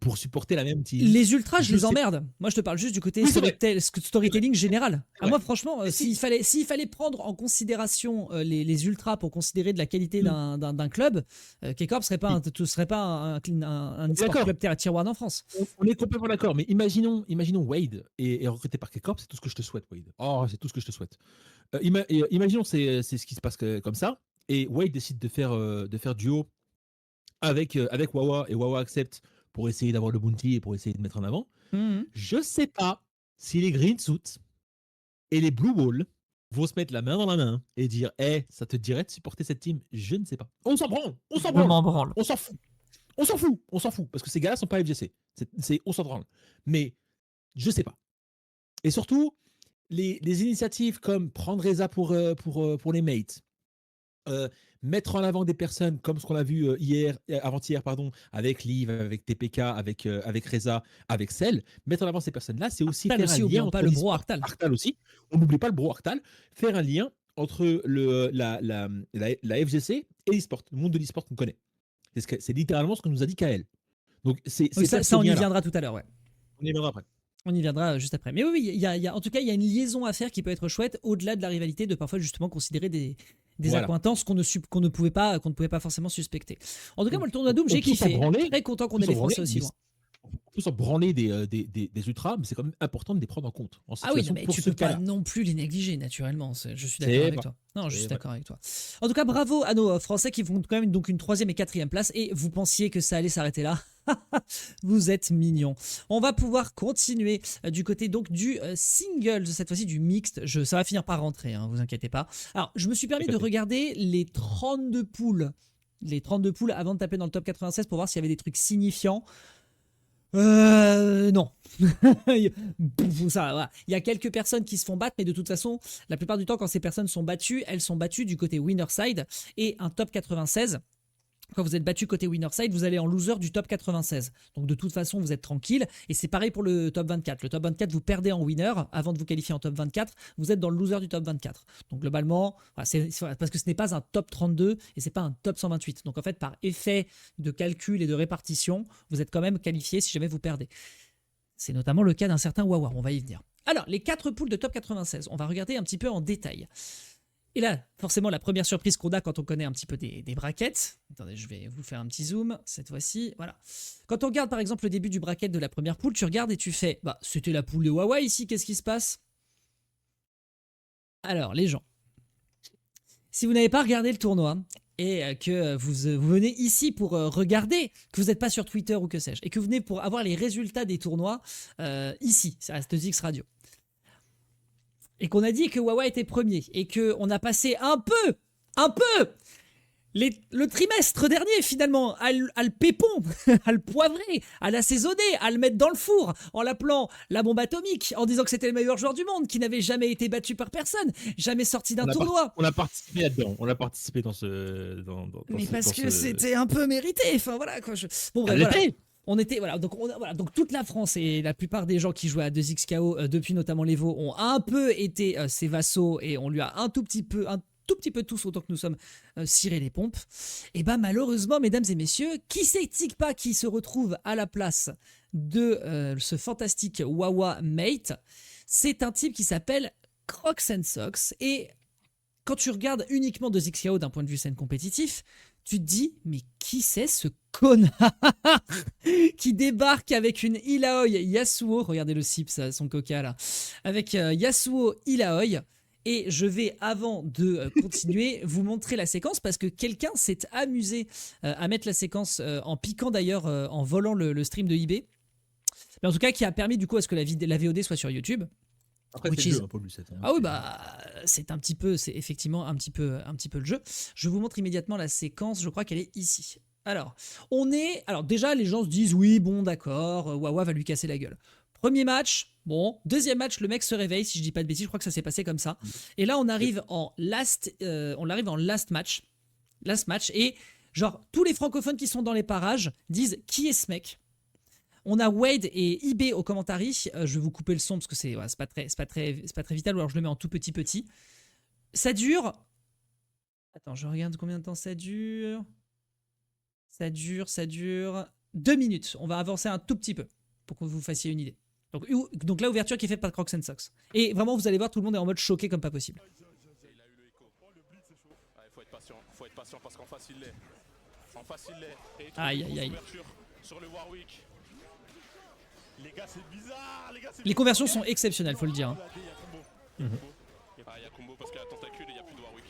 Pour supporter la même team. Les ultras, je les emmerde. Moi, je te parle juste du côté storytelling général. Moi, franchement, s'il fallait prendre en considération les ultras pour considérer de la qualité d'un club, K-Corp serait pas un e-sport club tier 1 en France. On est complètement d'accord, mais imaginons Wade est recruté par K-Corp, c'est tout ce que je te souhaite, Wade. Oh, c'est tout ce que je te souhaite. Imaginons c'est ce qui se passe comme ça, et Wade décide de faire duo avec Wawa, et Wawa accepte pour essayer d'avoir le bounty et pour essayer de mettre en avant. Je sais pas si les Green Suits et les Blue Balls vont se mettre la main dans la main et dire ça te dirait de supporter cette team? Je ne sais pas. On s'en branle. On s'en fout. Parce que ces gars-là sont pas FGC. On s'en branle. Mais je sais pas. Et surtout, les initiatives comme prendre Reza pour les mates, mettre en avant des personnes comme ce qu'on a vu avant-hier, avec Liv, avec TPK, avec Reza, avec Cell, mettre en avant ces personnes-là, c'est aussi Arctal faire un lien entre le bro Arctal. Arctal aussi, on n'oublie pas le bro Arctal, faire un lien entre la FGC et l'e-sport, le monde de l'e-sport qu'on connaît. C'est littéralement ce que nous a dit KL. Donc ça on y viendra tout à l'heure, ouais. On y viendra après. On y viendra juste après. Mais oui, en tout cas, il y a une liaison à faire qui peut être chouette, au-delà de la rivalité, de parfois justement considérer des accointances qu'on ne pouvait pas forcément suspecter. En tout cas, moi, le tournoi Doom, j'ai kiffé. Très content qu'on ait les Français aussi loin. On peut s'en branler des ultras, mais c'est quand même important de les prendre en compte. Oui, mais tu peux pas non plus les négliger, naturellement. Je suis d'accord avec toi. Non, je suis d'accord avec toi. En tout cas, bravo à nos Français qui font quand même donc une 3e et 4e place. Et vous pensiez que ça allait s'arrêter là? Vous êtes mignons. On va pouvoir continuer du côté donc du single, cette fois-ci du mixte. Ça va finir par rentrer, vous inquiétez pas. Alors, je me suis permis de regarder les 32 poules. Les 32 poules avant de taper dans le top 96 pour voir s'il y avait des trucs signifiants. Non. Ça, voilà. Il y a quelques personnes qui se font battre, mais de toute façon, la plupart du temps, quand ces personnes sont battues, elles sont battues du côté winner side et un top 96. Quand vous êtes battu côté winner side, vous allez en loser du top 96. Donc de toute façon, vous êtes tranquille. Et c'est pareil pour le top 24. Le top 24, vous perdez en winner avant de vous qualifier en top 24. Vous êtes dans le loser du top 24. Donc globalement, voilà, c'est parce que ce n'est pas un top 32 et c'est pas un top 128. Donc en fait, par effet de calcul et de répartition, vous êtes quand même qualifié si jamais vous perdez. C'est notamment le cas d'un certain Wawa. On va y venir. Alors, les 4 poules de top 96, on va regarder un petit peu en détail. Et là, forcément, la première surprise qu'on a quand on connaît un petit peu des brackets. Attendez, je vais vous faire un petit zoom cette fois-ci. Voilà. Quand on regarde par exemple le début du bracket de la première poule, tu regardes et tu fais c'était la poule de Wawa ici, qu'est-ce qui se passe? Alors, les gens, si vous n'avez pas regardé le tournoi et que vous venez ici pour regarder, que vous n'êtes pas sur Twitter ou que sais-je, et que vous venez pour avoir les résultats des tournois ici, à 2X Radio, et qu'on a dit que Wawa était premier et qu'on a passé un peu le trimestre dernier, finalement, à le pépon, à le poivrer, à l'assaisonner, à le mettre dans le four, en l'appelant la bombe atomique, en disant que c'était le meilleur joueur du monde, qui n'avait jamais été battu par personne, jamais sorti d'un tournoi. On a participé là-dedans. On a participé dans ce. Mais parce que c'était un peu mérité. Enfin voilà quoi. Bon bref, voilà. On était voilà donc toute la France et la plupart des gens qui jouaient à 2XKO depuis notamment l'Evo ont un peu été ses vassaux et on lui a un tout petit peu tous autant que nous sommes ciré les pompes. Et bah malheureusement mesdames et messieurs, qui c'est-il pas qui se retrouve à la place de ce fantastique Wawa Mate? C'est un type qui s'appelle Crocs and Socks et quand tu regardes uniquement 2XKO d'un point de vue scène compétitif, tu te dis, mais qui c'est ce connard qui débarque avec une Ilaoi Yasuo, regardez le Sips, son coca là, avec Yasuo Ilaoi. Et je vais, avant de continuer, vous montrer la séquence parce que quelqu'un s'est amusé à mettre la séquence en piquant d'ailleurs, en volant le stream de eBay. Mais en tout cas, qui a permis du coup à ce que la VOD soit sur YouTube. Après, c'est le jeu, un peu, Lucette, hein. Ah oui, bah, c'est effectivement un petit peu le jeu. Je vous montre immédiatement la séquence, je crois qu'elle est ici. Alors déjà, les gens se disent, oui, bon, d'accord, Wawa va lui casser la gueule. Premier match, bon. Deuxième match, le mec se réveille, si je dis pas de bêtises, je crois que ça s'est passé comme ça. Et là, on arrive en last match. Last match, et genre, tous les francophones qui sont dans les parages disent, qui est ce mec ? On a Wade et IB au commentary. Je vais vous couper le son parce que c'est pas très vital, ou alors je le mets en tout petit. Ça dure. Attends, je regarde combien de temps ça dure. Ça dure 2 minutes. On va avancer un tout petit peu pour que vous fassiez une idée. Donc là, ouverture qui est faite par Crocs and Socks. Et vraiment, vous allez voir, tout le monde est en mode choqué comme pas possible. Il a eu le écho. Le blitz c'est chaud. Faut être patient parce qu'en face il l'est. Et aïe. Sur le Warwick. Les gars, c'est bizarre, Les conversions sont exceptionnelles, faut le dire. Hein. Il y a combo parce qu'il y a tentacule et il n'y a plus de Warwick.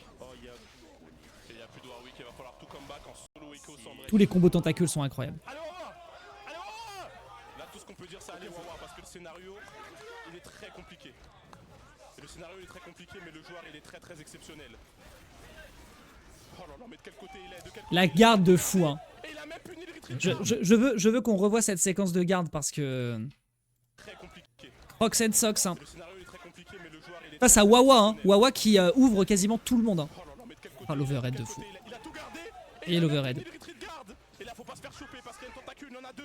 Il n'y a plus de Warwick, il va falloir tout comeback en solo écho sans break. Tous les combos tentacules sont incroyables. Allez Wawa. Là, tout ce qu'on peut dire, c'est allez Wawa parce que le scénario, il est très compliqué. Mais le joueur, il est très très exceptionnel. Oh là là, mais de quel côté il est, La garde de fou, hein. Et il a même puni le retreat. Je veux qu'on revoie cette séquence de garde parce que... Très compliqué. Crocs and Socks, hein. Le scénario est très compliqué, mais le joueur, il est Face à Wawa, hein. Wawa qui ouvre quasiment tout le monde. Hein. Oh là là, mais de quel côté Ah, l'overhead de fou. Il a tout gardé. Et l'overhead. Et là, faut pas se faire choper parce qu'il y a une tentacule, il y en a 2.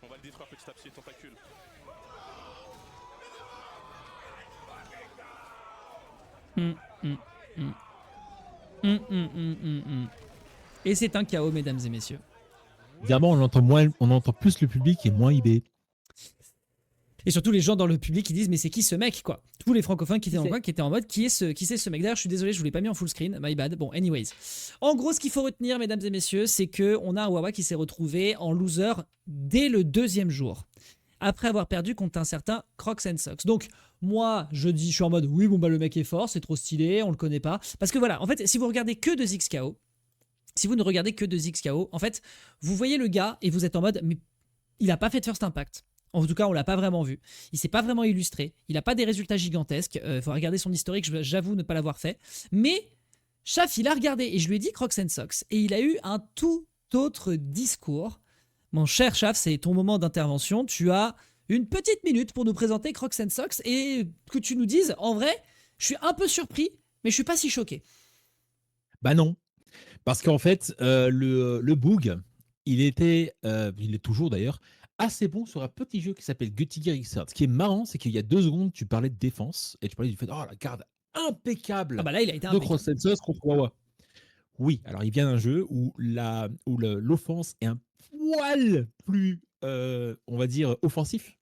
On va le détruire petit à petit, tentacule. Et c'est un chaos, mesdames et messieurs. Évidemment, on entend plus le public et moins IB. Et surtout les gens dans le public qui disent mais c'est qui ce mec quoi. Tous les francophones qui étaient dans le coin qui étaient en mode qui c'est ce mec. D'ailleurs je suis désolé, je vous l'ai pas mis en full screen, my bad. Bon anyways. En gros ce qu'il faut retenir mesdames et messieurs, c'est que on a un Wawa qui s'est retrouvé en loser dès le 2e jour. Après avoir perdu contre un certain Crocs and Socks. Donc moi je suis en mode oui bon bah le mec est fort, c'est trop stylé, on le connaît pas. Parce que voilà, en fait si vous regardez que 2XKO, si vous ne regardez que 2XKO, en fait vous voyez le gars et vous êtes en mode mais il a pas fait de first impact. En tout cas, on l'a pas vraiment vu. Il s'est pas vraiment illustré. Il n'a pas des résultats gigantesques. Faut regarder son historique, j'avoue ne pas l'avoir fait. Mais Chaf, il a regardé et je lui ai dit Crocs and Socks. Et il a eu un tout autre discours. Mon cher Chaf, c'est ton moment d'intervention. Tu as une petite minute pour nous présenter Crocs and Socks et que tu nous dises, en vrai, je suis un peu surpris, mais je suis pas si choqué. Bah non. Parce qu'en fait, le Boog, il est toujours d'ailleurs, assez bon sur un petit jeu qui s'appelle Guilty Gear Xrd. Ce qui est marrant, c'est qu'il y a 2 secondes, tu parlais de défense et tu parlais du fait, oh la garde impeccable là, il a été de Crocs and Socks contre Wawa. Oui, alors il vient d'un jeu où l'offense est un poil plus, on va dire, offensif.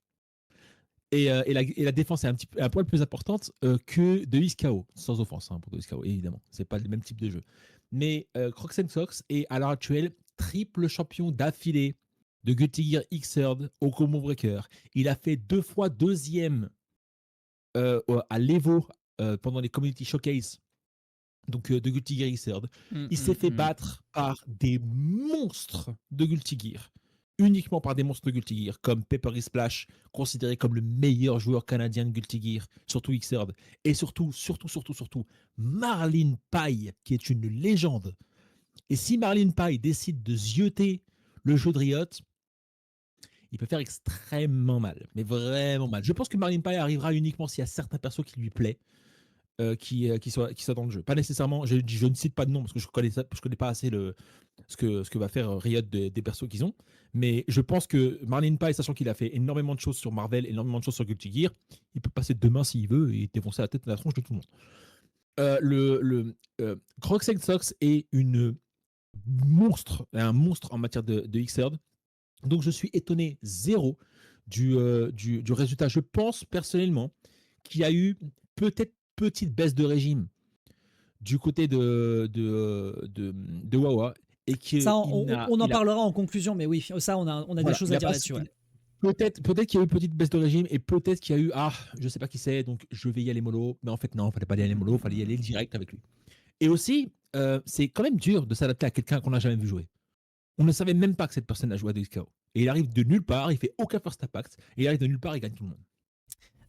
Et la défense est un poil plus importante que de XKO, sans offense pour de XKO, évidemment. C'est pas le même type de jeu. Mais Crocs and Socks est à l'heure actuelle triple champion d'affilée de Guilty Gear Xrd au Combo Breaker. Il a fait 2 fois 2e à l'Evo pendant les Community Showcase donc, de Guilty Gear Xrd. Il s'est fait battre par des monstres de Guilty Gear. Uniquement par des monstres de Guilty Gear, comme Peppery Splash, considéré comme le meilleur joueur canadien de Guilty Gear, surtout Xrd. Et surtout, Marlin Pye, qui est une légende Et si Marlin Pie décide de zioter le jeu de Riot, il peut faire extrêmement mal, mais vraiment mal. Je pense que Marlin Pie arrivera uniquement s'il y a certains persos qui lui plaît, qui soient dans le jeu. Pas nécessairement, je ne cite pas de nom parce que je connais pas assez ce que va faire Riot des persos qu'ils ont. Mais je pense que Marlin Pie, sachant qu'il a fait énormément de choses sur Marvel, énormément de choses sur Guilty Gear, il peut passer demain s'il veut et défoncer la tête et la tronche de tout le monde. Crocs and Sox est un monstre en matière de Xrd. Donc je suis étonné zéro du résultat. Je pense personnellement qu'il y a eu peut-être petite baisse de régime du côté de Wawa. Et Ça, on en parlera en conclusion, mais oui, ça, on a des choses à dire là-dessus. Ouais. Peut-être qu'il y a eu une petite baisse de régime et peut-être qu'il y a eu je sais pas qui c'est, donc je vais y aller mollo. Mais en fait, non, il fallait pas y aller mollo, il fallait y aller direct avec lui. Et aussi, c'est quand même dur de s'adapter à quelqu'un qu'on n'a jamais vu jouer. On ne savait même pas que cette personne a joué à DXKO. Et il arrive de nulle part, il fait aucun first impact, et il arrive de nulle part, il gagne tout le monde.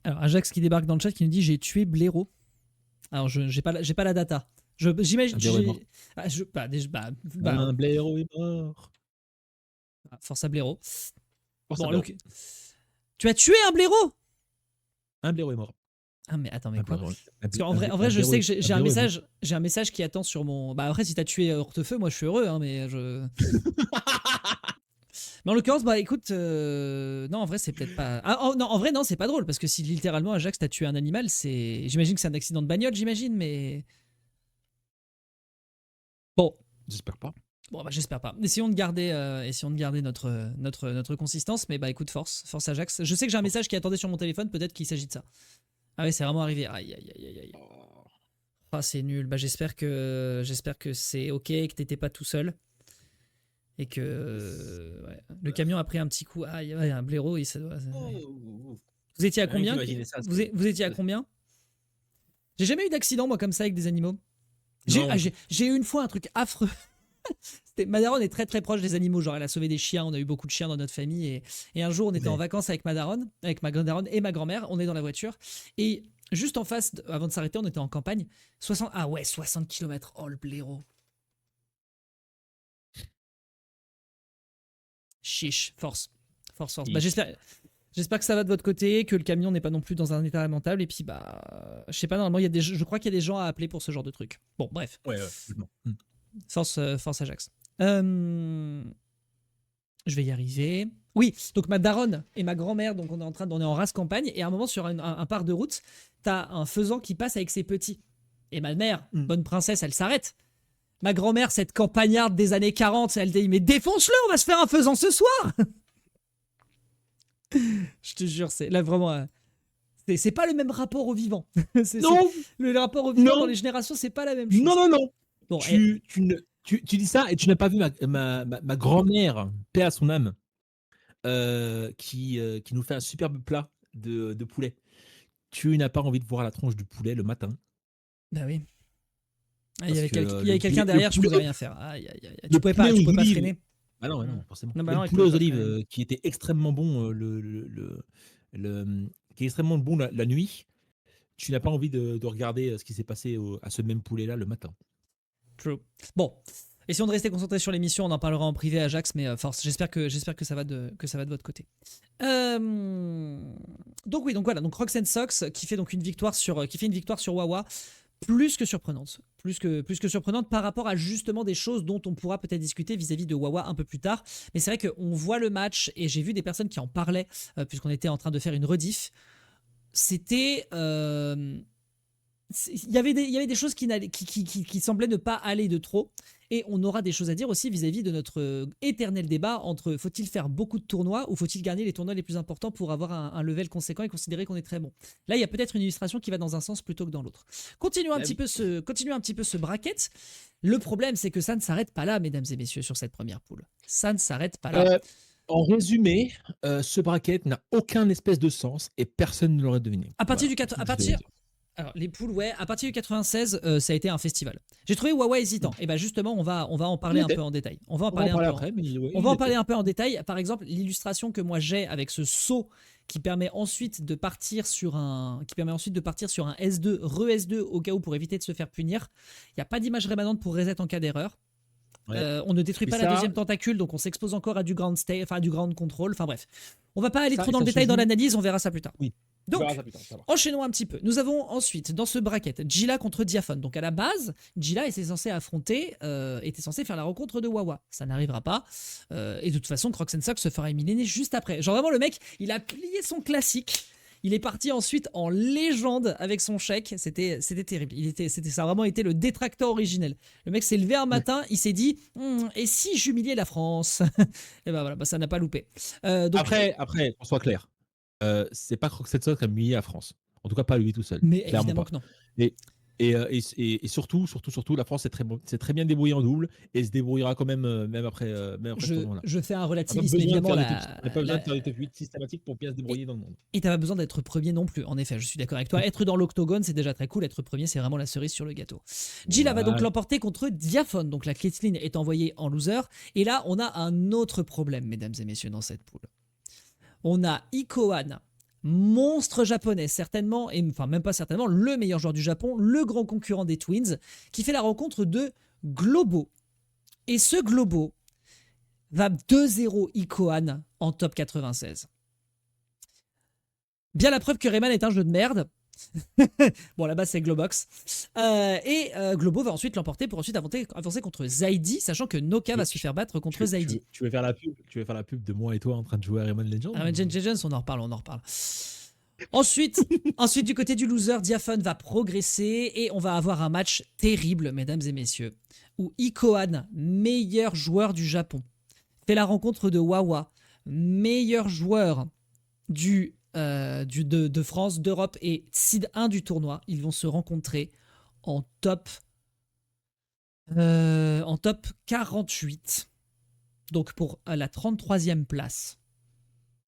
Alors, Ajax qui débarque dans le chat qui nous dit j'ai tué Blaireau. Alors, j'ai pas la data. J'imagine. Un Blaireau est mort. Force à Blaireau. Donc, tu as tué un Blaireau? Un Blaireau est mort. Ah mais attends, mais quoi? Parce qu'en vrai, je sais que j'ai un message qui attend sur mon. Bah après, si t'as tué Hortefeux, moi je suis heureux, hein, mais je. Mais en l'occurrence, bah écoute, non, en vrai, c'est peut-être pas. Non, en vrai, non, c'est pas drôle parce que si littéralement Ajax t'as tué un animal, j'imagine que c'est un accident de bagnole, j'imagine, mais. Bon. J'espère pas. Bon, bah j'espère pas. Essayons de garder notre consistance, mais bah écoute, force Ajax. Je sais que j'ai un message qui attendait sur mon téléphone, peut-être qu'il s'agit de ça. Ah ouais, c'est vraiment arrivé. Aïe. Ah, c'est nul. Bah, j'espère que c'est ok, que t'étais pas tout seul. Et que le camion a pris un petit coup. Aïe, un blaireau. Vous étiez à combien? Vous étiez à combien? J'ai jamais eu d'accident, moi, comme ça, avec des animaux. J'ai eu une fois un truc affreux. Ma daronne est très très proche des animaux, genre elle a sauvé des chiens, on a eu beaucoup de chiens dans notre famille et un jour on était en vacances avec ma daronne et ma grand-mère, on est dans la voiture et juste en face, avant de s'arrêter, on était en campagne, 60 km, oh le blaireau. Chiche, force. Bah, j'espère que ça va de votre côté, que le camion n'est pas non plus dans un état lamentable et puis bah je sais pas, normalement je crois qu'il y a des gens à appeler pour ce genre de truc. Bon bref. Ouais. Force Ajax. Je vais y arriver. Oui, donc ma daronne et ma grand-mère, donc on est en race campagne, et à un moment sur un part de route, t'as un faisan qui passe avec ses petits. Et ma mère, bonne princesse, elle s'arrête. Ma grand-mère, cette campagnarde des années 40, elle dit mais défonce-le, on va se faire un faisan ce soir. Je te jure, c'est là vraiment. C'est pas le même rapport au vivant. Non. Le rapport au vivant dans les générations, c'est pas la même chose. Non. Bon, tu dis ça et tu n'as pas vu ma grand-mère, paix à son âme, qui nous fait un superbe plat de poulet. Tu n'as pas envie de voir la tronche du poulet le matin. Bah oui. Il y avait quelqu'un derrière, je pouvais rien faire. Tu pouvais pas freiner. Ah non, forcément. Non, le poulet aux olives qui était extrêmement bon qui est extrêmement bon la nuit. Tu n'as pas envie de regarder ce qui s'est passé à ce même poulet-là le matin. True. Bon, essayons de rester concentrés sur l'émission. On en parlera en privé, Ajax, mais force. J'espère que ça va de votre côté. Donc voilà. Donc Crocs and Sox qui fait donc une victoire sur Wawa, plus que surprenante, par rapport à justement des choses dont on pourra peut-être discuter vis-à-vis de Wawa un peu plus tard. Mais c'est vrai qu'on voit le match et j'ai vu des personnes qui en parlaient puisqu'on était en train de faire une rediff. C'était il y avait des choses qui semblaient ne pas aller de trop, et on aura des choses à dire aussi vis-à-vis de notre éternel débat entre faut-il faire beaucoup de tournois ou faut-il gagner les tournois les plus importants pour avoir un level conséquent et considérer qu'on est très bon. Là il y a peut-être une illustration qui va dans un sens plutôt que dans l'autre. Continuons un petit peu ce bracket. Le problème c'est que ça ne s'arrête pas là, mesdames et messieurs, sur cette première poule. Ça ne s'arrête pas là. En résumé, ce bracket n'a aucun espèce de sens et personne ne l'aurait deviné. Alors, les poules, ouais, à partir du 96, ça a été un festival. J'ai trouvé Wawa hésitant. Et bien justement, on va en parler un peu en détail. On va en parler un peu en détail. Par exemple, l'illustration que moi j'ai avec ce saut qui permet ensuite de partir sur un S2, re-S2 au cas où pour éviter de se faire punir. Il n'y a pas d'image rémanente pour reset en cas d'erreur. Ouais. On ne détruit Mais pas la ça- deuxième tentacule, donc on s'expose encore à du ground stay, enfin à du ground control. Enfin bref, on va pas aller Ça- trop dans ça le se détail dans joue. l'analyse, on verra ça plus tard. Oui. On Donc, verra ça plus tard, ça va. enchaînons un petit peu. Nous avons ensuite, dans ce bracket, Gila contre Diaphone. Donc à la base, Gila était censé affronter, était censé faire la rencontre de Wawa. Ça n'arrivera pas. Et de toute façon, Crocs and Sox se fera éliminer juste après. Genre vraiment, le mec, il a plié son classique. Il est parti ensuite en légende avec son chèque. C'était terrible. Ça a vraiment été le détracteur originel. Le mec s'est levé un matin, il s'est dit et si j'humiliais la France. Et ben voilà, bah, ça n'a pas loupé. Donc, Après, qu'on soit clair, c'est pas Crocs and Sox qui a humilié la France. En tout cas, pas lui tout seul. mais Clairement évidemment pas. que non. Et surtout, la France s'est très bien débrouillée en double et se débrouillera quand même, même après ce tournoi-là. Je fais un On n'a pas relativisme, besoin de évidemment. faire des top- on n'a pas besoin de faire des top 8 systématiques pour bien se débrouiller dans le monde. Et t'as pas besoin d'être premier non plus. En effet, je suis d'accord avec toi. Être dans l'octogone, c'est déjà très cool. Être premier, c'est vraiment la cerise sur le gâteau. Gila va donc Voilà. l'emporter contre Diaphone. Donc la Caitlyn est envoyée en loser. Et là, on a un autre problème, mesdames et messieurs, dans cette poule. On a Ikohan, monstre japonais, certainement, et enfin même pas certainement, le meilleur joueur du Japon, le grand concurrent des Twins, qui fait la rencontre de Globo. Et ce Globo va 2-0 Ikohan en top 96. Bien la preuve que Rayman est un jeu de merde. Bon, là-bas, c'est Globox. Globo va ensuite l'emporter pour ensuite avancer contre Zaidi, sachant que Noka va se faire battre contre Zaidi. Tu veux faire la pub de moi et toi en train de jouer à Rayman Legends Ah, Legends, on en reparle. Ensuite, du côté du loser, Diaphone va progresser et on va avoir un match terrible, mesdames et messieurs, où Ikohan, meilleur joueur du Japon, fait la rencontre de Wawa, meilleur joueur de France, d'Europe et seed 1 du tournoi. Ils vont se rencontrer en top 48, donc pour la 33e place.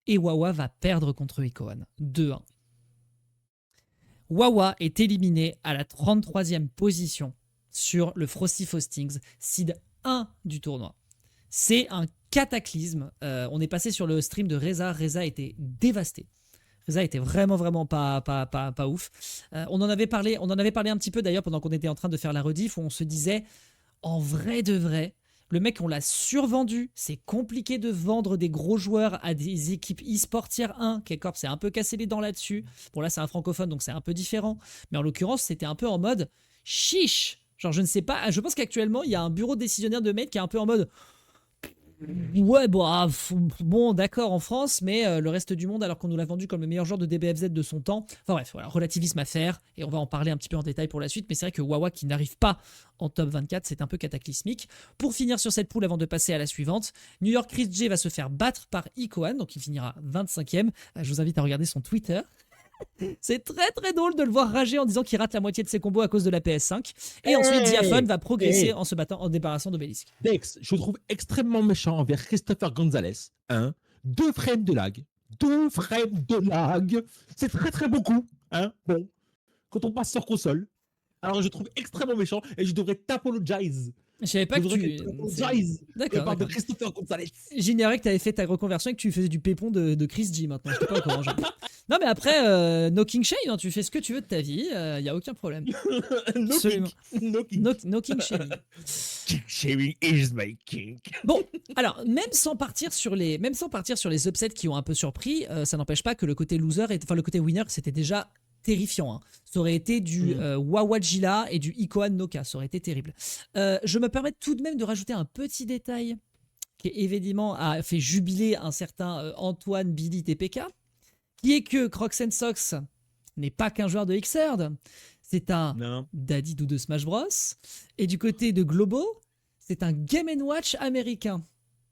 Et Wawa va perdre contre Ikohan 2-1. Wawa est éliminé à la 33e position sur le Frosty Faustings, seed 1 du tournoi. C'est un cataclysme. On est passé sur le stream de Reza. Reza était dévasté. Reza était vraiment pas ouf. On en avait parlé un petit peu d'ailleurs pendant qu'on était en train de faire la rediff, où on se disait, en vrai de vrai, le mec, on l'a survendu. C'est compliqué de vendre des gros joueurs à des équipes e-sport tier 1. K-Corp s'est un peu cassé les dents là-dessus. Bon, là, c'est un francophone, donc c'est un peu différent. Mais en l'occurrence, c'était un peu en mode chiche. Genre, je ne sais pas. Je pense qu'actuellement, il y a un bureau décisionnaire de maître qui est un peu en mode ouais, bon, d'accord en France, mais le reste du monde, alors qu'on nous l'a vendu comme le meilleur joueur de DBFZ de son temps. Enfin bref, voilà, relativisme à faire, et on va en parler un petit peu en détail pour la suite, mais c'est vrai que Wawa qui n'arrive pas en top 24, c'est un peu cataclysmique. Pour finir sur cette poule, avant de passer à la suivante, New York Chris J va se faire battre par Ikohan, donc il finira 25e. Je vous invite à regarder son Twitter. C'est très très drôle de le voir rager en disant qu'il rate la moitié de ses combos à cause de la PS5. Et ensuite, Diaphone va progresser en se battant, en débarrassant d'Obélisque. Dex, je trouve extrêmement méchant envers Christopher Gonzalez. 2 frames de lag. 2 frames de lag. C'est très très beaucoup. Bon, quand on passe sur console. Alors je trouve extrêmement méchant et je devrais t'apologize. Je savais pas que tu. D'accord. De Christopher Gonzalez. J'ignorais que tu avais fait ta reconversion et que tu faisais du pépon de Chris G maintenant. Je sais pas au courant. Non, mais après, no king shame, hein, tu fais ce que tu veux de ta vie, il n'y a aucun problème. Absolument. No king shaming. King shaming is my king. Bon, alors, même sans partir sur les upsets qui ont un peu surpris, ça n'empêche pas que le côté le côté winner, c'était déjà terrifiant. Hein. Ça aurait été du Wawa Gila et du Ikohan Noka. Ça aurait été terrible. Je me permets tout de même de rajouter un petit détail qui évidemment a fait jubiler un certain Antoine Billy TPK, qui est que Crocs and Sox n'est pas qu'un joueur de Xrd, c'est un Daddy Doo de Smash Bros. Et du côté de Globo, c'est un Game & Watch américain,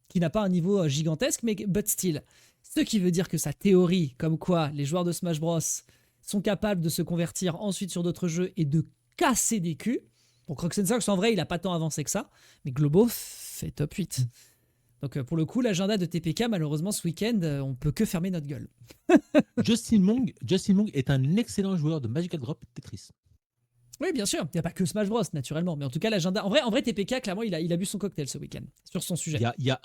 qui n'a pas un niveau gigantesque, mais but still. Ce qui veut dire que sa théorie, comme quoi les joueurs de Smash Bros sont capables de se convertir ensuite sur d'autres jeux et de casser des culs. Bon, Crocs and Sox, en vrai, il n'a pas tant avancé que ça, mais Globo fait top 8. Donc pour le coup, l'agenda de TPK, malheureusement, ce week-end, on peut que fermer notre gueule. Justin Mong est un excellent joueur de Magical Drop et Tetris. Oui, bien sûr. Il n'y a pas que Smash Bros, naturellement. Mais en tout cas, l'agenda... En vrai, TPK, clairement, il a bu son cocktail ce week-end sur son sujet. Il y a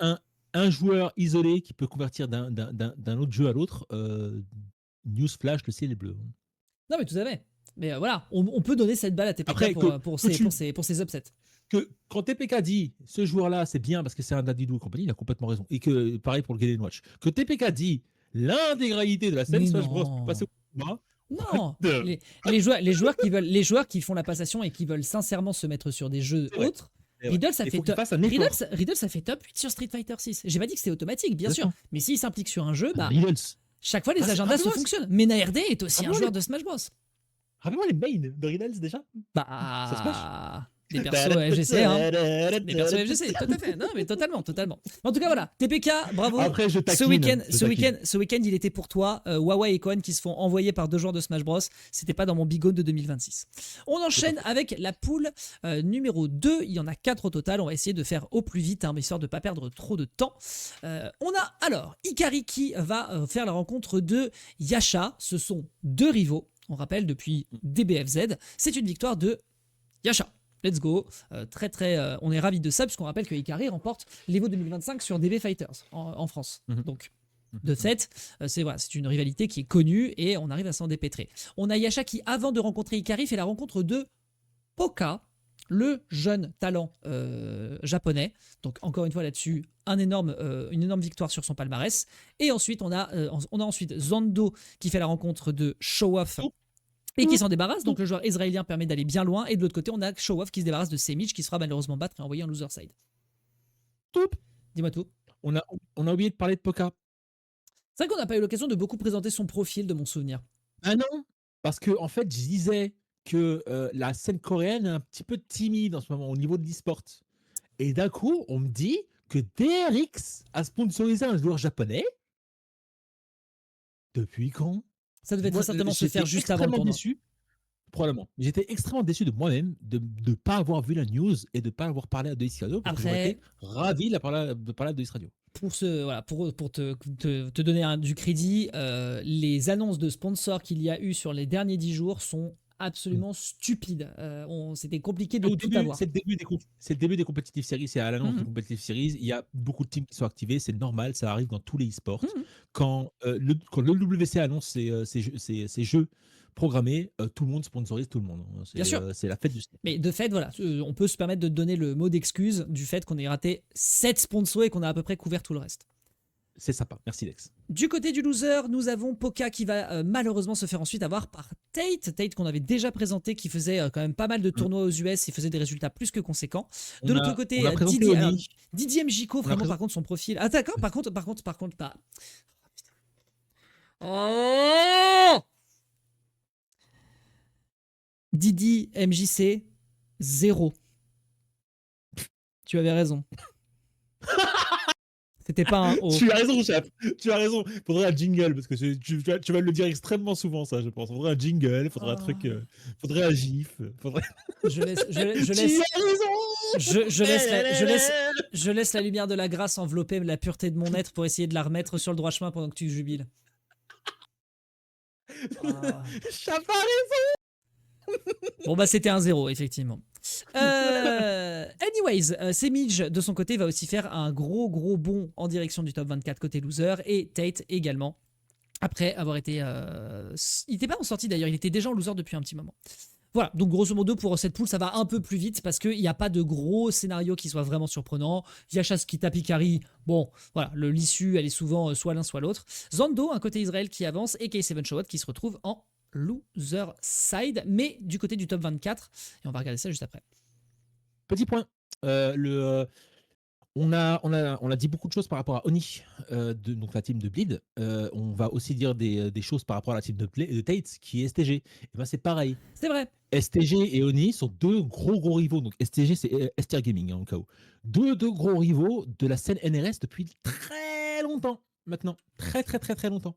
un joueur isolé qui peut convertir d'un autre jeu à l'autre. Newsflash, le ciel est bleu. Non, mais tout à fait. Mais voilà, on peut donner cette balle à TPK Après, pour ses upsets. que quand TPK dit ce joueur-là, c'est bien parce que c'est un Dadidou et compagnie, il a complètement raison. Et que, pareil pour le Game Watch, que TPK dit l'intégralité de la scène Mais Smash Bros. non. Passé au combat, Non, the- les joueurs qui font la passation et qui veulent sincèrement se mettre sur des jeux C'est vrai. autres, c'est vrai. Riddle, ça Il fait faut qu'il top. fasse un effort. Riddle, ça fait top 8 sur Street Fighter 6. J'ai pas dit que c'était automatique, bien Bien sûr. sûr. Mais s'il s'implique sur un jeu, bah, Riddles. chaque fois les Ah, c'est agendas se rappelez-moi, fonctionnent. Mena RD est aussi un rappelez-moi joueur de Smash Bros. Rappelle-moi les mains de Riddles déjà. Ça se Bah, des persos FGC, hein. Des persos FGC, tout à fait. Non, mais totalement. En tout cas, voilà. TPK, bravo. Après, je Ce taquine. week-end, il était pour toi. Wawa et Cohen qui se font envoyer par 2 joueurs de Smash Bros. C'était pas dans mon bigone de 2026. On enchaîne avec la poule numéro 2. Il y en a 4 au total. On va essayer de faire au plus vite, hein, histoire de pas perdre trop de temps. On a alors Ikari qui va faire la rencontre de Yasha. Ce sont 2 rivaux. On rappelle depuis DBFZ. C'est une victoire de Yasha. Let's go. On est ravis de ça, puisqu'on rappelle que Ikari remporte l'Evo 2025 sur DB Fighters en France. Mhm. Donc, de fait, c'est une rivalité qui est connue et on arrive à s'en dépêtrer. On a Yasha qui, avant de rencontrer Ikari, fait la rencontre de Poka, le jeune talent japonais. Donc, encore une fois là-dessus, une énorme victoire sur son palmarès. Et ensuite, on a ensuite Zando qui fait la rencontre de Show-Off et qui s'en débarrasse. Donc le joueur israélien permet d'aller bien loin. Et de l'autre côté, on a Show-Off qui se débarrasse de Semic, qui sera malheureusement battre et envoyé en loser side. Top. Dis-moi tout. On a oublié de parler de Poka. C'est vrai qu'on n'a pas eu l'occasion de beaucoup présenter son profil, de mon souvenir. Ah non, parce que en fait, je disais que la scène coréenne est un petit peu timide en ce moment au niveau de l'e-sport. Et d'un coup, on me dit que DRX a sponsorisé un joueur japonais. Depuis quand? Ça devait très Moi, certainement se faire j'étais juste avant le extrêmement tournoi. déçu. Probablement. J'étais extrêmement déçu de moi-même de ne pas avoir vu la news et de ne pas avoir parlé à Deis Radio. Parce que j'aurais Après, été ravi de parler à Deis Radio. pour te donner du crédit, les annonces de sponsors qu'il y a eu sur les derniers 10 jours sont absolument stupides. C'était compliqué de tout avoir. C'est le début des competitive series. C'est à l'annonce des Mhm. competitive series. Il y a beaucoup de teams qui sont activés. C'est normal. Ça arrive dans tous les e-sports. Mhm. Quand le WC annonce ses jeux programmés, tout le monde sponsorise tout le monde. Bien sûr. C'est la fête du slip. Mais de fait, voilà, on peut se permettre de donner le mot d'excuse du fait qu'on ait raté 7 sponsors et qu'on a à peu près couvert tout le reste. C'est sympa. Merci Lex. Du côté du loser, nous avons Poka qui va malheureusement se faire ensuite avoir par Tate qu'on avait déjà présenté, qui faisait quand même pas mal de tournois aux US et faisait des résultats plus que conséquents. De l'autre côté, on a présenté Didier, Oni. Didier Mjiko, vraiment présent- par contre son profil. Ah d'accord, par contre, bah. Oh Didi MJC 0. Tu avais raison. C'était pas un O. Tu as raison, chef. Tu as raison. Faudrait un jingle parce que tu vas le dire extrêmement souvent, ça, je pense. Faudrait un jingle, faudrait un truc, faudrait un gif. Faudrait... Je laisse, Tu as raison. je laisse la lumière de la grâce envelopper la pureté de mon être pour essayer de la remettre sur le droit chemin pendant que tu jubiles. Ah. Chef a raison. Bon bah c'était un 0 effectivement. Anyways, Semij de son côté va aussi faire un gros bond en direction du top 24 côté loser et Tate également. Après avoir été... il n'était pas en sortie d'ailleurs, il était déjà en loser depuis un petit moment. Voilà, donc grosso modo pour cette poule ça va un peu plus vite parce qu'il n'y a pas de gros scénario qui soit vraiment surprenant. Yasha qui tape Ikari, bon voilà, l'issue elle est souvent soit l'un soit l'autre. Zando, un côté Israël qui avance et K7 Showot qui se retrouve en loser side, mais du côté du top 24, et on va regarder ça juste après. Petit point. On a dit beaucoup de choses par rapport à Oni, donc la team de Bleed. On va aussi dire des choses par rapport à la team de Tate, qui est STG. Et ben c'est pareil. C'est vrai. STG et Oni sont deux gros rivaux. Donc STG, c'est STR Gaming, en cas où. Deux gros rivaux de la scène NRS depuis très longtemps, maintenant. Très longtemps.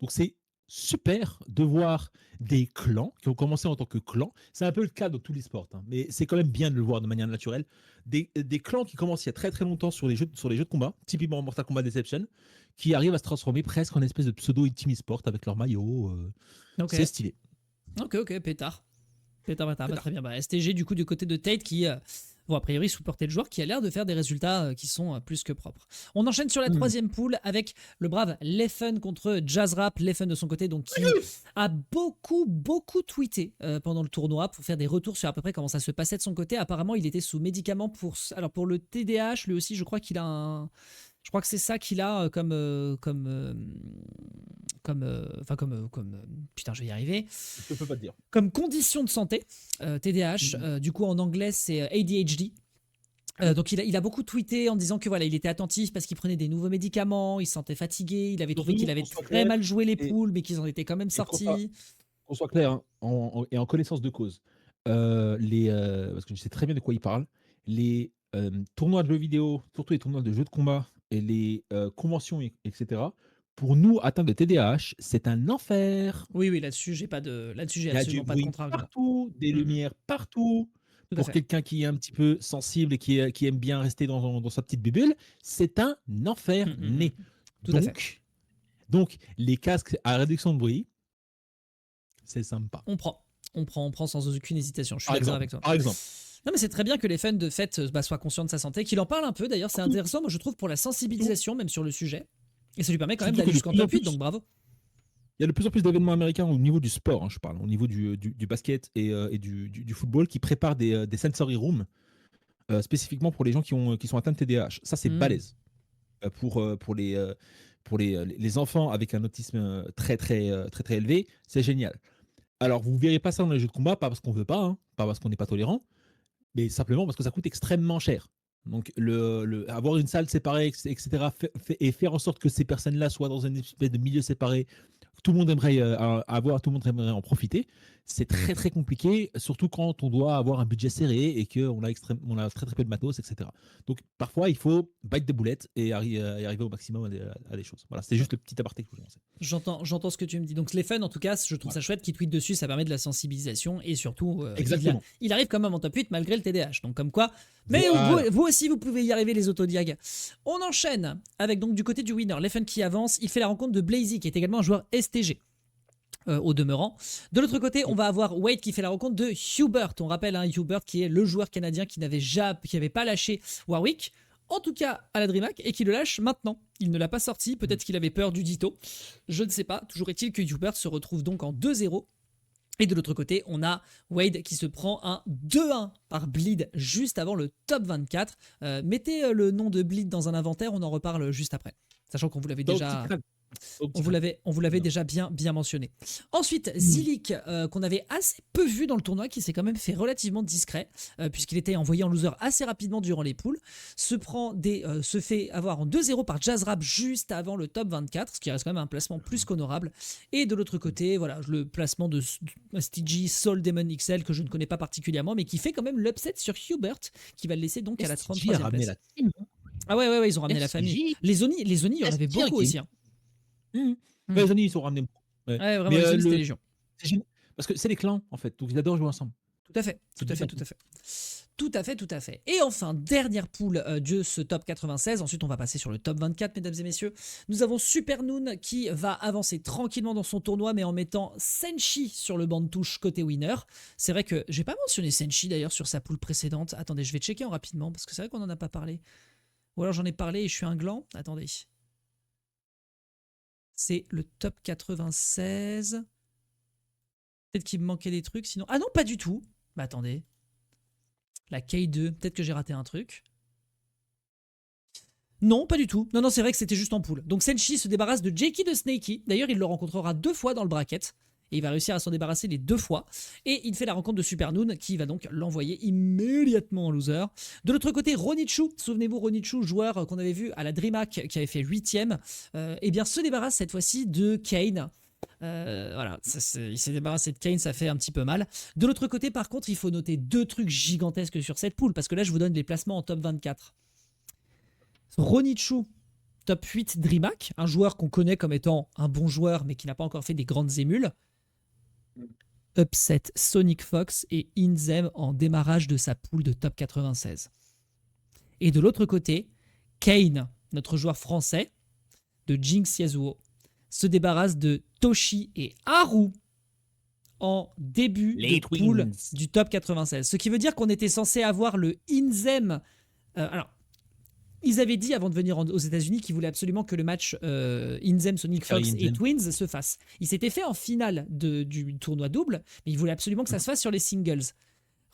Donc c'est super de voir des clans qui ont commencé en tant que clans. C'est un peu le cas dans tous les sports, hein, mais c'est quand même bien de le voir de manière naturelle. Des clans qui commencent il y a très longtemps sur les jeux de combat, typiquement Mortal Kombat Deception, qui arrivent à se transformer presque en espèce de pseudo-team e-sport avec leur maillot. Okay. C'est stylé. Ok, pétard. Bah, très bien. Bah, STG du coup du côté de Tate qui vont a priori supporter le joueur qui a l'air de faire des résultats qui sont plus que propres. On enchaîne sur la troisième poule avec le brave Leffen contre Jazzrap. Leffen de son côté, donc, qui a beaucoup tweeté pendant le tournoi pour faire des retours sur à peu près comment ça se passait de son côté. Apparemment, il était sous médicaments pour le TDAH, lui aussi, je crois qu'il a un... Je crois que c'est ça qu'il a putain, je vais y arriver. Je peux pas te dire. Comme condition de santé, TDAH. Du coup, en anglais, c'est ADHD. Donc il a beaucoup tweeté en disant que voilà, il était attentif parce qu'il prenait des nouveaux médicaments, il se sentait fatigué, il avait trouvé qu'il avait très mal joué les poules, mais qu'ils en étaient quand même sortis. Qu'on soit clair, hein, et en connaissance de cause, parce que je sais très bien de quoi il parle, les tournois de jeux vidéo, surtout les tournois de jeux de combat et les conventions, etc., pour nous, atteints de TDAH, c'est un enfer. Oui, là-dessus, j'ai Il y a du absolument pas de bruit contre-argument. partout, des lumières partout. Tout à Pour fait. quelqu'un qui est un petit peu sensible et qui aime bien rester dans sa petite bulle, c'est un enfer né. Tout à fait. Donc, les casques à réduction de bruit, c'est sympa. On prend sans aucune hésitation. Je suis Par d'accord exemple, avec toi. par exemple. Non, mais c'est très bien que les fans de fête soient conscients de sa santé, qu'il en parle un peu d'ailleurs, c'est intéressant, moi je trouve, pour la sensibilisation, même sur le sujet. Et ça lui permet quand même Surtout d'aller que jusqu'en de plus en top 8, plus- donc bravo. Il y a de plus en plus d'événements américains au niveau du sport, hein, je parle, au niveau du basket et du football, qui préparent des sensory rooms spécifiquement pour les gens qui sont atteints de TDAH. Ça, c'est balèze. Pour les enfants avec un autisme très élevé, c'est génial. Alors, vous ne verrez pas ça dans les jeux de combat, pas parce qu'on ne veut pas, hein, pas parce qu'on n'est pas tolérant, mais simplement parce que ça coûte extrêmement cher. Donc, avoir une salle séparée, etc., et faire en sorte que ces personnes-là soient dans une espèce de milieu séparé, tout le monde aimerait tout le monde aimerait en profiter. C'est très compliqué, surtout quand on doit avoir un budget serré et qu'on a très peu de matos, etc. Donc, parfois, il faut bite des boulettes et arriver au maximum à des choses. Voilà, c'est juste le petit aparté que je voulais lancer. J'entends ce que tu me dis. Donc les fans, en tout cas, je trouve ça chouette qu'ils tweetent dessus, ça permet de la sensibilisation et surtout, Exactement. il arrive quand même en top 8 malgré le TDAH. Donc comme quoi, mais Voilà. vous aussi, vous pouvez y arriver les autodiag. On enchaîne avec donc du côté du winner, les fans qui avance, il fait la rencontre de Blazy qui est également un joueur STG. Au demeurant. De l'autre côté, on va avoir Wade qui fait la rencontre de Hubert. On rappelle Hubert qui est le joueur canadien qui n'avait pas lâché Warwick, en tout cas à la DreamHack, et qui le lâche maintenant. Il ne l'a pas sorti, peut-être qu'il avait peur du Ditto. Je ne sais pas. Toujours est-il que Hubert se retrouve donc en 2-0. Et de l'autre côté, on a Wade qui se prend un 2-1 par Bleed juste avant le top 24. Mettez le nom de Bleed dans un inventaire, on en reparle juste après. Sachant qu'on vous l'avait déjà... On vous l'avait déjà bien mentionné. Ensuite, Zilik, qu'on avait assez peu vu dans le tournoi, qui s'est quand même fait relativement discret, puisqu'il était envoyé en loser assez rapidement durant les poules, se fait avoir en 2-0 par Jazzrap juste avant le top 24, ce qui reste quand même un placement plus qu'honorable. Et de l'autre côté, voilà, le placement de STG Soul Demon XL, que je ne connais pas particulièrement, mais qui fait quand même l'upset sur Hubert, qui va le laisser donc à la 33e place. Ah ouais, ils ont ramené la famille. Les Oni, il y en avait beaucoup aussi. Hein. Les Oni, ils sont ramenés. Ouais, vraiment, les Oni, c'était légion. Parce que c'est les clans, en fait, donc ils adorent jouer ensemble. Tout à fait. Et enfin, dernière poule de ce top 96. Ensuite, on va passer sur le top 24, mesdames et messieurs. Nous avons Supernoon qui va avancer tranquillement dans son tournoi, mais en mettant Senshi sur le banc de touche côté winner. C'est vrai que j'ai pas mentionné Senshi d'ailleurs sur sa poule précédente. Attendez, je vais checker rapidement, parce que c'est vrai qu'on en a pas parlé. Ou alors j'en ai parlé et je suis un gland. Attendez. C'est le top 96. Peut-être qu'il me manquait des trucs, sinon... Ah non, pas du tout. Bah attendez. La K2, peut-être que j'ai raté un truc. Non, pas du tout. Non, c'est vrai que c'était juste en poule. Donc Senshi se débarrasse de Jakey de Snakey. D'ailleurs, il le rencontrera 2 fois dans le bracket. Et il va réussir à s'en débarrasser les 2 fois. Et il fait la rencontre de Supernoon qui va donc l'envoyer immédiatement en loser. De l'autre côté, Ronichu, souvenez-vous, Ronichu, joueur qu'on avait vu à la DreamHack qui avait fait 8ème, eh bien se débarrasse cette fois-ci de Kane. Voilà, il s'est débarrassé de Kane, ça fait un petit peu mal. De l'autre côté, par contre, il faut noter 2 trucs gigantesques sur cette poule, parce que là, je vous donne les placements en top 24. Ronichu, top 8 DreamHack, un joueur qu'on connaît comme étant un bon joueur, mais qui n'a pas encore fait des grandes émules. Upset Sonic Fox et Inzem en démarrage de sa poule de top 96. Et de l'autre côté, Kane, notre joueur français de Jinx Yasuo, se débarrasse de Toshi et Haru en début Les de poule Twins. du top 96. Ce qui veut dire qu'on était censé avoir le Inzem. Alors, ils avaient dit avant de venir aux États-Unis qu'ils voulaient absolument que le match Inzem, Sonic Fox et Inzem. Twins se fasse. Il s'était fait en finale du tournoi double, mais ils voulaient absolument que ça se fasse sur les singles.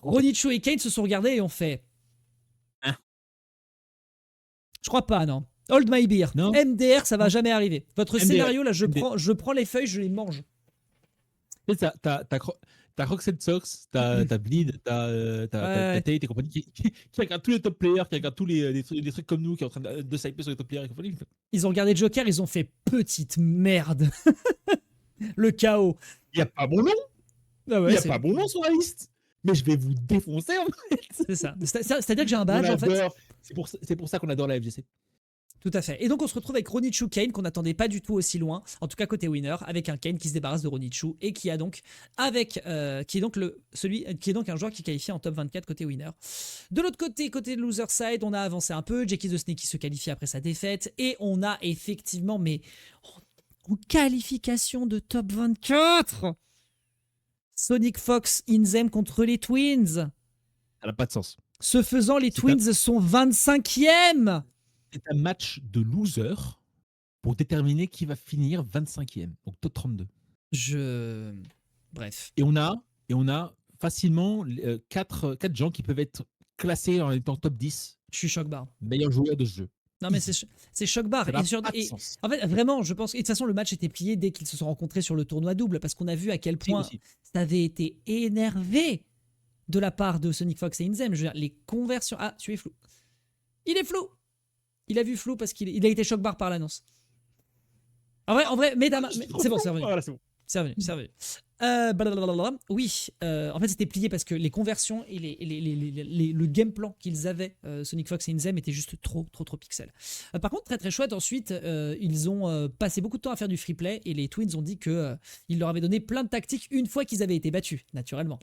Ronichu et Kane se sont regardés et ont fait. Hein? Je crois pas, non. Hold my beer. Non. MDR, ça va jamais arriver. Votre MDR. scénario, là, je MDR. prends les feuilles, je les mange. Tu sais, t'as Roxanne Sox, t'as Bleed, t'as Tate et compagnie qui regardent tous les top players, qui regardent tous les trucs comme nous, qui sont en train de sniper sur les top players et compagnie. Ils ont regardé Joker, ils ont fait petite merde. Le chaos. Il n'y a pas bon nom. Ah Il ouais, n'y a c'est pas bon nom sur la liste. Mais je vais vous défoncer en fait. c'est ça. C'est-à-dire que j'ai un On badge, en fait. adore. C'est pour ça qu'on adore la FGC. Tout à fait. Et donc on se retrouve avec Ronichu Kane qu'on n'attendait pas du tout aussi loin, en tout cas côté winner, avec un Kane qui se débarrasse de Ronichu et qui a donc qui est donc un joueur qui est qualifié en top 24 côté winner. De l'autre côté, côté loser side, on a avancé un peu. Jackie the Snake qui se qualifie après sa défaite et on a effectivement, mais en qualification de top 24, Sonic Fox Inzem contre les Twins. Ça n'a pas de sens. Ce faisant, les Twins sont 25e. C'est un match de loser pour déterminer qui va finir 25e, donc top 32. Bref. Et on a facilement 4 gens qui peuvent être classés en étant top 10 Je suis choc-barre. meilleurs joueurs de ce jeu. Non, mais c'est choc-barre. Ça n'a Et pas de sens. en fait, vraiment, je pense. Et de toute façon, le match était plié dès qu'ils se sont rencontrés sur le tournoi double parce qu'on a vu à quel point aussi. ça avait été énervé de la part de Sonic Fox et Inzem. Je veux dire, les conversions. Ah, tu es flou. Il est flou. Il a vu flou parce qu'il a été choc-barre par l'annonce. En vrai, c'est bon, c'est revenu. Voilà, c'est bon. C'est revenu. Blablabla. Oui, en fait, c'était plié parce que les conversions et le game plan qu'ils avaient, Sonic Fox et Inzem, étaient juste trop pixels. Par contre, très très chouette, ensuite, ils ont passé beaucoup de temps à faire du free play et les Twins ont dit qu'ils leur avaient donné plein de tactiques une fois qu'ils avaient été battus, naturellement.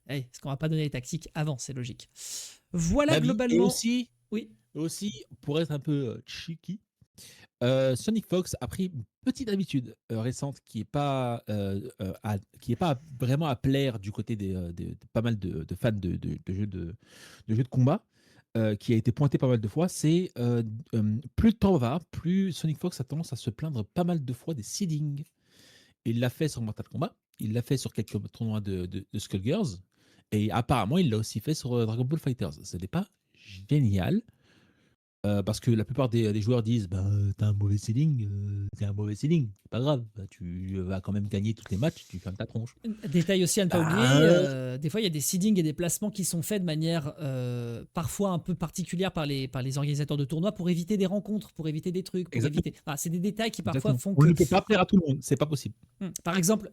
Parce qu'on va pas donner les tactiques avant, c'est logique. Voilà, globalement. Et aussi, pour être un peu cheeky, Sonic Fox a pris une petite habitude récente qui est pas vraiment à plaire du côté de pas mal de fans de jeux de combat, qui a été pointé pas mal de fois. C'est plus le temps va, plus Sonic Fox a tendance à se plaindre pas mal de fois des seedings. Il l'a fait sur Mortal Kombat, il l'a fait sur quelques tournois de Skullgirls, et apparemment il l'a aussi fait sur Dragon Ball FighterZ. Ce n'est pas génial. Parce que la plupart des joueurs disent t'as un mauvais seeding, c'est pas grave, tu vas quand même gagner tous les matchs, tu fermes ta tronche. Détail aussi à ne pas oublier, des fois il y a des seedings et des placements qui sont faits de manière parfois un peu particulière par les organisateurs de tournois pour éviter des rencontres, pour éviter des trucs, pour éviter. C'est des détails qui parfois font que. On ne peut pas plaire à tout le monde, c'est pas possible. Par exemple,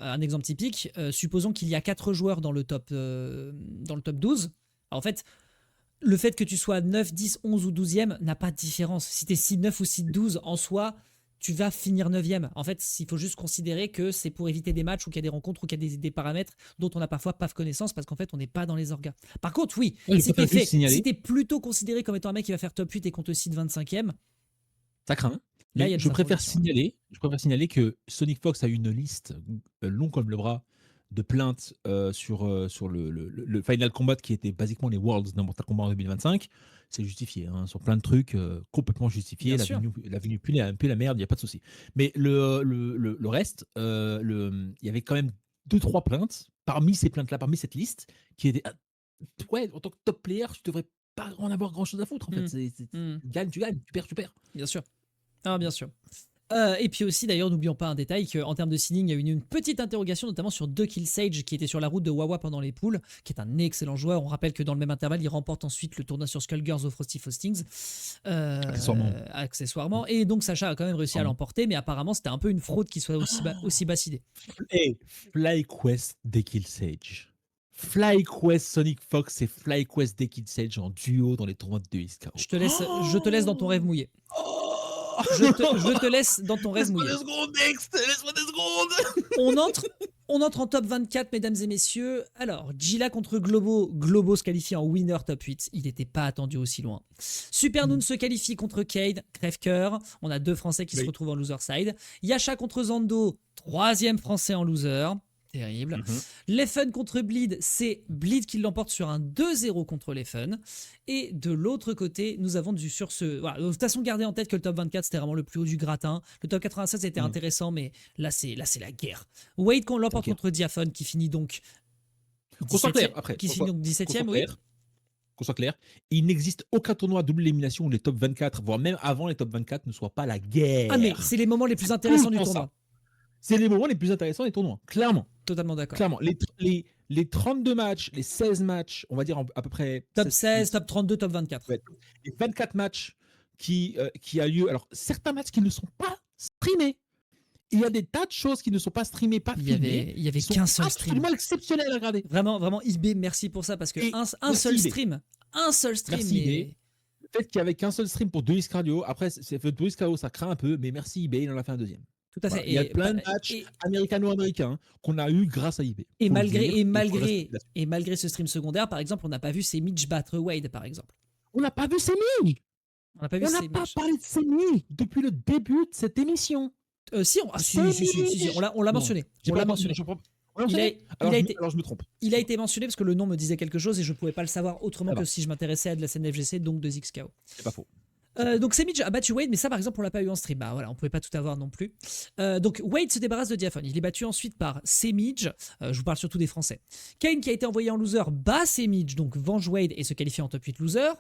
un exemple typique, supposons qu'il y a 4 joueurs dans le top 12. Alors, en fait, le fait que tu sois 9, 10, 11 ou 12e n'a pas de différence. Si tu es seed 9 ou seed 12, en soi, tu vas finir 9e. En fait, il faut juste considérer que c'est pour éviter des matchs ou qu'il y a des rencontres ou qu'il y a des paramètres dont on n'a parfois pas connaissance parce qu'en fait, on n'est pas dans les orgas. Par contre, oui, si tu es plutôt considéré comme étant un mec qui va faire top 8 et qu'on te seed 25e, ça craint. Là, je préfère signaler que Sonic Fox a une liste long comme le bras de plaintes sur le Final Combat qui était basiquement les Worlds dans Mortal Kombat en 2025. C'est justifié, sur plein de trucs, complètement justifié. La venue pue la merde, il n'y a pas de souci. Mais le reste, il y avait quand même 2-3 plaintes parmi ces plaintes-là, parmi cette liste, qui étaient ouais, en tant que top player, tu devrais pas en avoir grand-chose à foutre. En fait, tu gagnes, tu perds, tu perds. Bien sûr. Ah, bien sûr. Et puis aussi, d'ailleurs, n'oublions pas un détail qu'en termes de seeding, il y a eu une petite interrogation, notamment sur Kill Sage, qui était sur la route de Wawa pendant les poules, qui est un excellent joueur. On rappelle que dans le même intervalle, il remporte ensuite le tournoi sur Skullgirls au Frosty Fostings. Accessoirement. Et donc, Sacha a quand même réussi à l'emporter, mais apparemment, c'était un peu une fraude qu'il soit aussi bas seedé. Et FlyQuest Kill Sage. FlyQuest Sonic Fox et FlyQuest Kill Sage en duo dans les tournois de Iska. Je te laisse dans ton rêve mouillé. Je te laisse dans ton rêve mouillé. Laisse-moi des secondes. On entre en top 24, mesdames et messieurs. Alors, Gila contre Globo se qualifie en winner top 8. Il n'était pas attendu aussi loin. Supernoon se qualifie contre Cade, crève-cœur. On a 2 Français qui se retrouvent en loser side. Yasha contre Zando, 3e Français en loser. Terrible. Mhm. Leffen contre Bleed, c'est Bleed qui l'emporte sur un 2-0 contre Leffen. Et de l'autre côté, nous avons du sur ce. Voilà. De toute façon, gardez en tête que le top 24, c'était vraiment le plus haut du gratin. Le top 96 était intéressant, mais là, c'est la guerre. Wade qu'on l'emporte contre Diaphone, qui finit donc. Qu'on soit 17e, clair, après. Qui finit donc 17e, oui. Qu'on soit clair, il n'existe aucun tournoi à double élimination où les top 24, voire même avant les top 24, ne soient pas la guerre. Ah, mais c'est les moments les plus intéressants du tournoi. C'est les moments les plus intéressants des tournois, clairement. Totalement d'accord. Clairement. Les 32 matchs, les 16 matchs, on va dire à peu près. Top 16, top 32, top 24. Ouais, les 24 matchs qui a lieu. Alors, certains matchs qui ne sont pas streamés. Il y a des tas de choses qui ne sont pas streamées, pas filmées. Il y avait qu'un seul stream. Absolument exceptionnel à regarder. Vraiment, IB, merci pour ça, parce que un seul stream. Merci eBay. Le fait qu'il n'y avait qu'un seul stream pour 2x Cardio, après, c'est fait 2x Cardio, ça craint un peu, mais merci eBay, il en a fait un deuxième. Tout à fait. Voilà. Il y a plein de matchs américano-américains qu'on a eu grâce à eBay. Et malgré ce stream secondaire, par exemple, on n'a pas vu Semic battre Wade, par exemple. On n'a pas vu Semic. On n'a pas parlé de Semic depuis le début de cette émission. Si, on l'a mentionné. On l'a mentionné. Alors je me trompe. Il a été mentionné parce que le nom me disait quelque chose et je ne pouvais pas le savoir autrement que si je m'intéressais à de la scène FGC, donc de ZXKO. C'est pas faux. Donc Semic a battu Wade, mais ça par exemple on l'a pas eu en stream. Bah voilà, on pouvait pas tout avoir non plus. Donc Wade se débarrasse de Diaphone. Il est battu ensuite par Semic. Je vous parle surtout des Français. Kane qui a été envoyé en loser bat Semic, donc venge Wade et se qualifie en top 8 loser.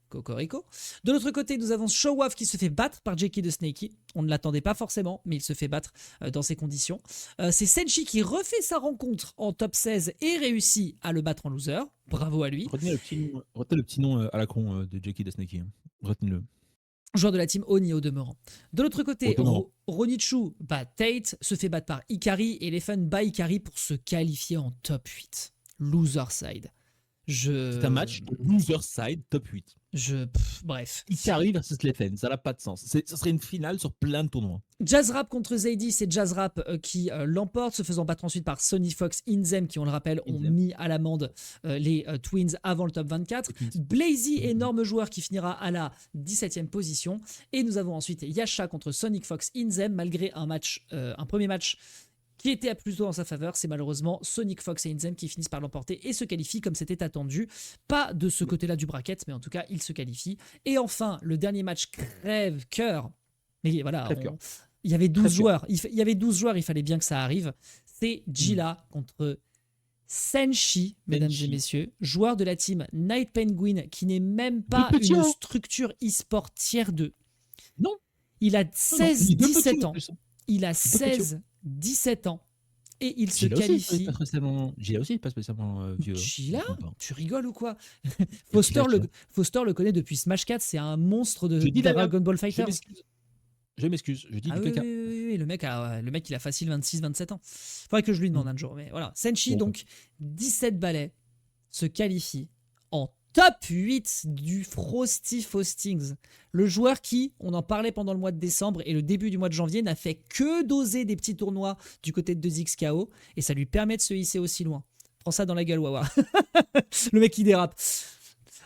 Cocorico. De l'autre côté, nous avons Showav qui se fait battre par Jackie de Snakey. On ne l'attendait pas forcément, mais il se fait battre dans ces conditions. C'est Senshi qui refait sa rencontre en top 16 et réussit à le battre en loser. Bravo à lui. Retenez le petit nom à la con de Jackie de Snakey. Retenez-le. Joueur de la team Oni au demeurant. De l'autre côté, Ronichu bat Tate, se fait battre par Ikari et Leffen bat Ikari pour se qualifier en top 8. Loser side. C'est un match de loser side top 8. Bref. Ikari versus Leffen, ça n'a pas de sens. Ça serait une finale sur plein de tournois. Jazz Rap contre Zaidi, c'est Jazz Rap qui l'emporte, se faisant battre ensuite par Sony Fox, Inzem, qui on le rappelle ont mis à l'amende les Twins avant le top 24. Blazy, énorme joueur qui finira à la 17e position. Et nous avons ensuite Yasha contre Sonic Fox, Inzem, malgré un premier match qui était plutôt en sa faveur. C'est malheureusement Sonic Fox et Inzem qui finissent par l'emporter et se qualifient comme c'était attendu. Pas de ce côté-là du bracket, mais en tout cas, ils se qualifient. Et enfin, le dernier match crève-cœur. Mais voilà, il y avait 12 joueurs. Il y avait 12 joueurs, il fallait bien que ça arrive. C'est Gila contre Senshi, mesdames et messieurs, joueur de la team Night Penguin, qui n'est même pas une structure e-sport tier 2. Non. Il a 16-17 ans. Il a 16-17 ans. Et il se qualifie. Gila aussi, pas spécialement vieux. Gila ? Tu rigoles ou quoi ? Foster le connaît depuis Smash 4, c'est un monstre de Dragon Ball Fighter. Je m'excuse, je dis du caca. Oui, le mec, il a facile 26-27 ans. Faudrait que je lui demande un jour. Mais voilà, Senshi, donc 17 balais, se qualifie en top 8 du Frosty Faustings. Le joueur qui, on en parlait pendant le mois de décembre et le début du mois de janvier, n'a fait que doser des petits tournois du côté de 2XKO et ça lui permet de se hisser aussi loin. Prends ça dans la gueule, Wawa. Le mec qui dérape.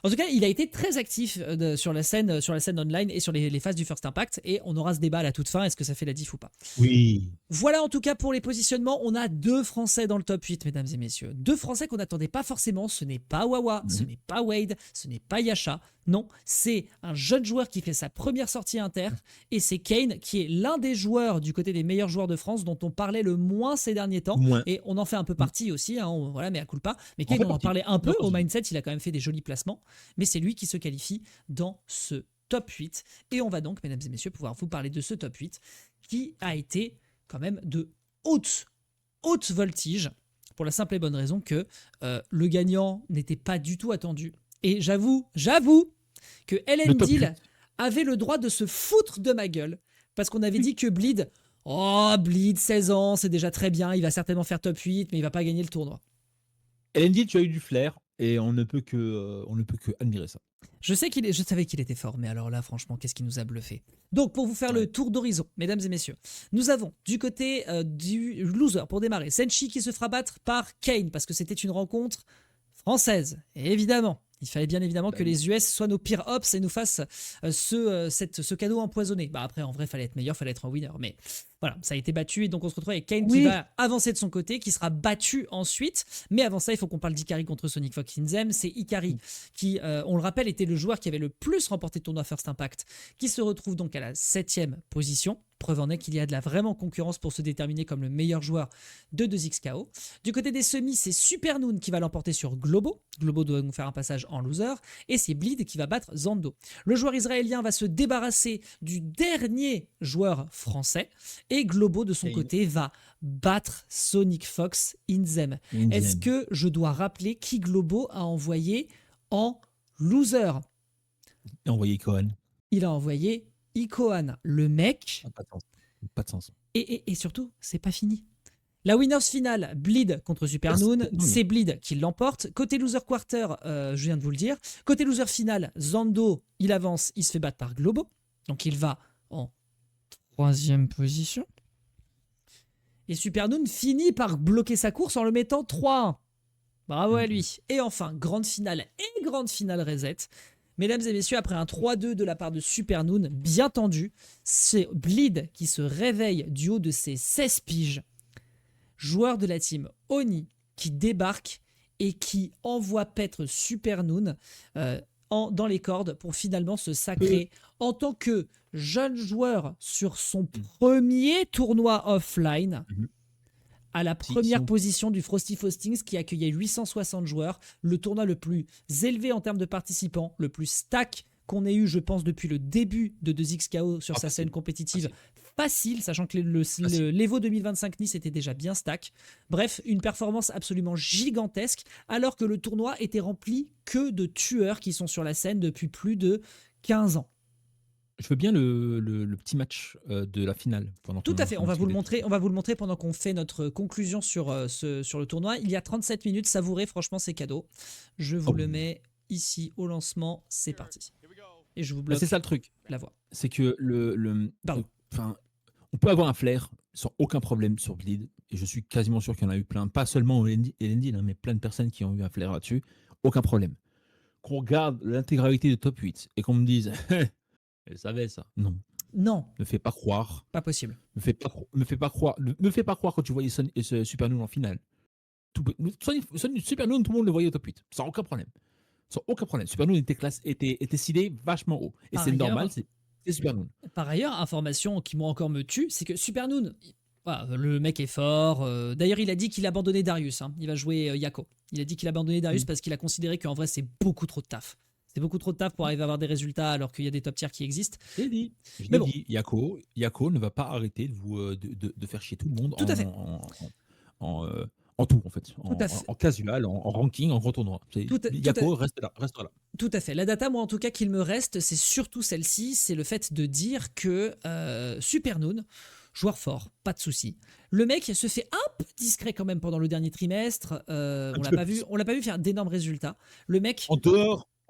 En tout cas, il a été très actif sur la scène online et sur les phases du First Impact. Et on aura ce débat à la toute fin. Est-ce que ça fait la diff ou pas ? Oui. Voilà en tout cas pour les positionnements. On a 2 Français dans le top 8, mesdames et messieurs. 2 Français qu'on n'attendait pas forcément. Ce n'est pas Wawa, ce n'est pas Wade, ce n'est pas Yasha. Non, c'est un jeune joueur qui fait sa première sortie inter. Et c'est Kane qui est l'un des joueurs du côté des meilleurs joueurs de France dont on parlait le moins ces derniers temps. Et on en fait un peu partie aussi. Voilà, mais à culpa. Mais Kane, on en parlait un peu. Au mindset, il a quand même fait des jolis placements. Mais c'est lui qui se qualifie dans ce top 8. Et on va donc, mesdames et messieurs, pouvoir vous parler de ce top 8 qui a été quand même de haute voltige pour la simple et bonne raison que le gagnant n'était pas du tout attendu. Et j'avoue que LND avait le droit de se foutre de ma gueule parce qu'on avait dit que Bleed, 16 ans, c'est déjà très bien, il va certainement faire top 8, mais il va pas gagner le tournoi. LND, tu as eu du flair et on ne peut que admirer ça. Je savais qu'il était fort, mais alors là, franchement, qu'est-ce qui nous a bluffé ? Donc, pour vous faire le tour d'horizon, mesdames et messieurs, nous avons du côté du loser, pour démarrer, Senshi qui se fera battre par Kane, parce que c'était une rencontre française. Et évidemment, il fallait bien évidemment que les US soient nos pires ops et nous fassent ce cadeau empoisonné. Après, en vrai, il fallait être meilleur, il fallait être un winner. Mais Voilà, ça a été battu et donc on se retrouve avec Kane qui Oui. va avancer de son côté, qui sera battu ensuite. Mais avant ça, il faut qu'on parle d'Ikari contre Sonic Fox Inzem. C'est Ikari qui, on le rappelle, était le joueur qui avait le plus remporté le tournoi First Impact, qui se retrouve donc à la 7e position. Preuve en est qu'il y a de la vraiment concurrence pour se déterminer comme le meilleur joueur de 2XKO. Du côté des semis, c'est Supernoon qui va l'emporter sur Globo. Globo doit nous faire un passage en loser. Et c'est Bleed qui va battre Zando. Le joueur israélien va se débarrasser du dernier joueur français. Et Globo, de son Et- côté, va battre Sonic Fox Inzem. Est-ce que je dois rappeler qui Globo a envoyé en loser? Envoyer Cohen. Il a envoyé Ikohan, le mec. Pas de sens. Pas de sens. Et surtout, c'est pas fini. La winners finale, Bleed contre Supernoon, Non, mais- c'est Bleed qui l'emporte. Côté loser quarter, je viens de vous le dire. Côté loser final, Zando, il avance, il se fait battre par Globo. Donc il va en 3e position. Et Supernoon finit par bloquer sa course en le mettant 3-1. Bravo à lui. Et enfin, grande finale et grande finale reset. Mesdames et messieurs, après un 3-2 de la part de Supernoon, bien tendu, c'est Bleed qui se réveille du haut de ses 16 piges. Joueur de la team Oni qui débarque et qui envoie paître Supernoon dans les cordes pour finalement se sacrer en tant que jeune joueur sur son premier tournoi offline à la Si, première si on- position du Frosty Faustings qui accueillait 860 joueurs, le tournoi le plus élevé en termes de participants, le plus stack qu'on ait eu, je pense, depuis le début de 2XKO sur sa Facile. scène compétitive. Facile. Facile, sachant que l'Evo 2025 Nice était déjà bien stack. Bref, une performance absolument gigantesque, alors que le tournoi était rempli que de tueurs qui sont sur la scène depuis plus de 15 ans. Je veux bien le petit match de la finale. Tout à fait, on va vous le montrer pendant qu'on fait notre conclusion sur le tournoi. Il y a 37 minutes, savourez, franchement c'est cadeau. Je vous le mets ici au lancement, c'est parti. Et je vous bloque C'est ça le truc. la voix. C'est que Pardon. enfin, on peut avoir un flair sans aucun problème sur Bleed. Et je suis quasiment sûr qu'il y en a eu plein. Pas seulement Elendil, mais plein de personnes qui ont eu un flair là-dessus. Aucun problème. Qu'on regarde l'intégralité de top 8 et qu'on me dise elle savait ça. Non. Non, Ne fais pas croire. pas possible. Me fais pas croire quand tu voyais Supernoon en finale. Supernoon, tout le monde le voyait au top 8. Sans aucun problème. Sans aucun problème. Supernoon était sidé vachement haut. Et Par c'est ailleurs- normal, c'est Supernoon. Par ailleurs, information qui moi encore me tue, c'est que Supernoon, voilà, le mec est fort. D'ailleurs, il a dit qu'il abandonnait Darius. Il va jouer Yako. Il a dit qu'il abandonnait Darius parce qu'il a considéré qu'en vrai, c'est beaucoup trop de taf. C'est beaucoup trop de taf pour arriver à avoir des résultats alors qu'il y a des top tiers qui existent. Je l'ai dit. Mais bon. Yako ne va pas arrêter de faire chier tout le monde Tout à fait. en tout, en fait. Tout à fait. En casual, en ranking, en grand tournoi. Yako restera là. Tout à fait. La data, moi en tout cas, qu'il me reste, c'est surtout celle-ci, c'est le fait de dire que Supernoon, joueur fort, pas de souci. Le mec se fait un peu discret quand même pendant le dernier trimestre. On l'a pas vu faire d'énormes résultats. Le mec.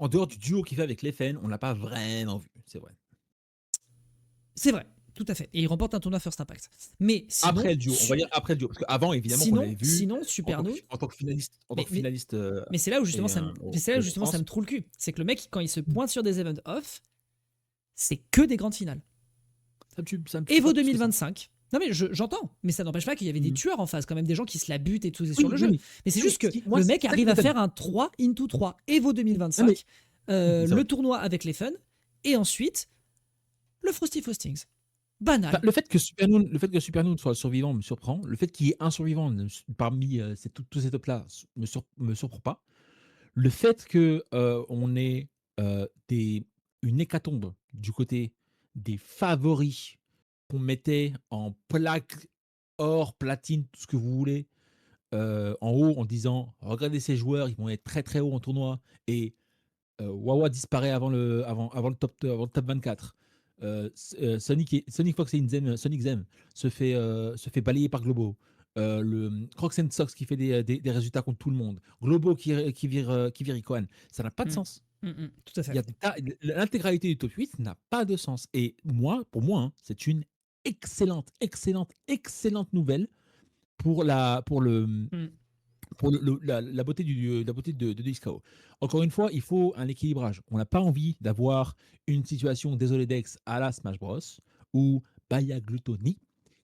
En dehors du duo qu'il fait avec l'FN, on l'a pas vraiment vu, c'est vrai. C'est vrai, tout à fait. Et il remporte un tournoi First Impact. Mais sinon, Après le duo, on va dire après le duo, parce qu'avant évidemment on l'avait vu. Sinon, Supernoon. En tant que finaliste. Mais c'est là où justement, ça France. me troue le cul. C'est que le mec, quand il se pointe sur des events off, c'est que des grandes finales. Ça me tue Evo pas plus que ça. 2025. Non mais j'entends, mais ça n'empêche pas qu'il y avait des tueurs en face, quand même des gens qui se la butent et tout sur Oui, le jeu. oui. Mais c'est Oui, juste que moi, le c'est mec ça arrive qui à m'étonne. faire un 3 into 3 Evo 2025, c'est le vrai. tournoi avec les fun, et ensuite le Frosty Faustings. Banal. Enfin, le fait que Supernoon soit le survivant me surprend. Le fait qu'il y ait un survivant parmi tous ces tops-là me surprend pas. Le fait que on ait une hécatombe du côté des favoris qu'on mettait en plaque, or, platine, tout ce que vous voulez, en haut en disant regardez ces joueurs, ils vont être très très haut en tournoi et Wawa disparaît avant le top 24. Sonic Fox et Inzem, Sonic Zem se fait balayer par Globo. Le Crocs and Sox qui fait des résultats contre tout le monde. Globo qui vire Ikohan. Ça n'a pas de sens. Tout à fait. L'intégralité du top 8 n'a pas de sens. Et pour moi, c'est une excellente nouvelle pour la beauté de DXKO. Encore une fois, il faut un équilibrage. On n'a pas envie d'avoir une situation, désolé Dex, à la Smash Bros, où Baya Gluttony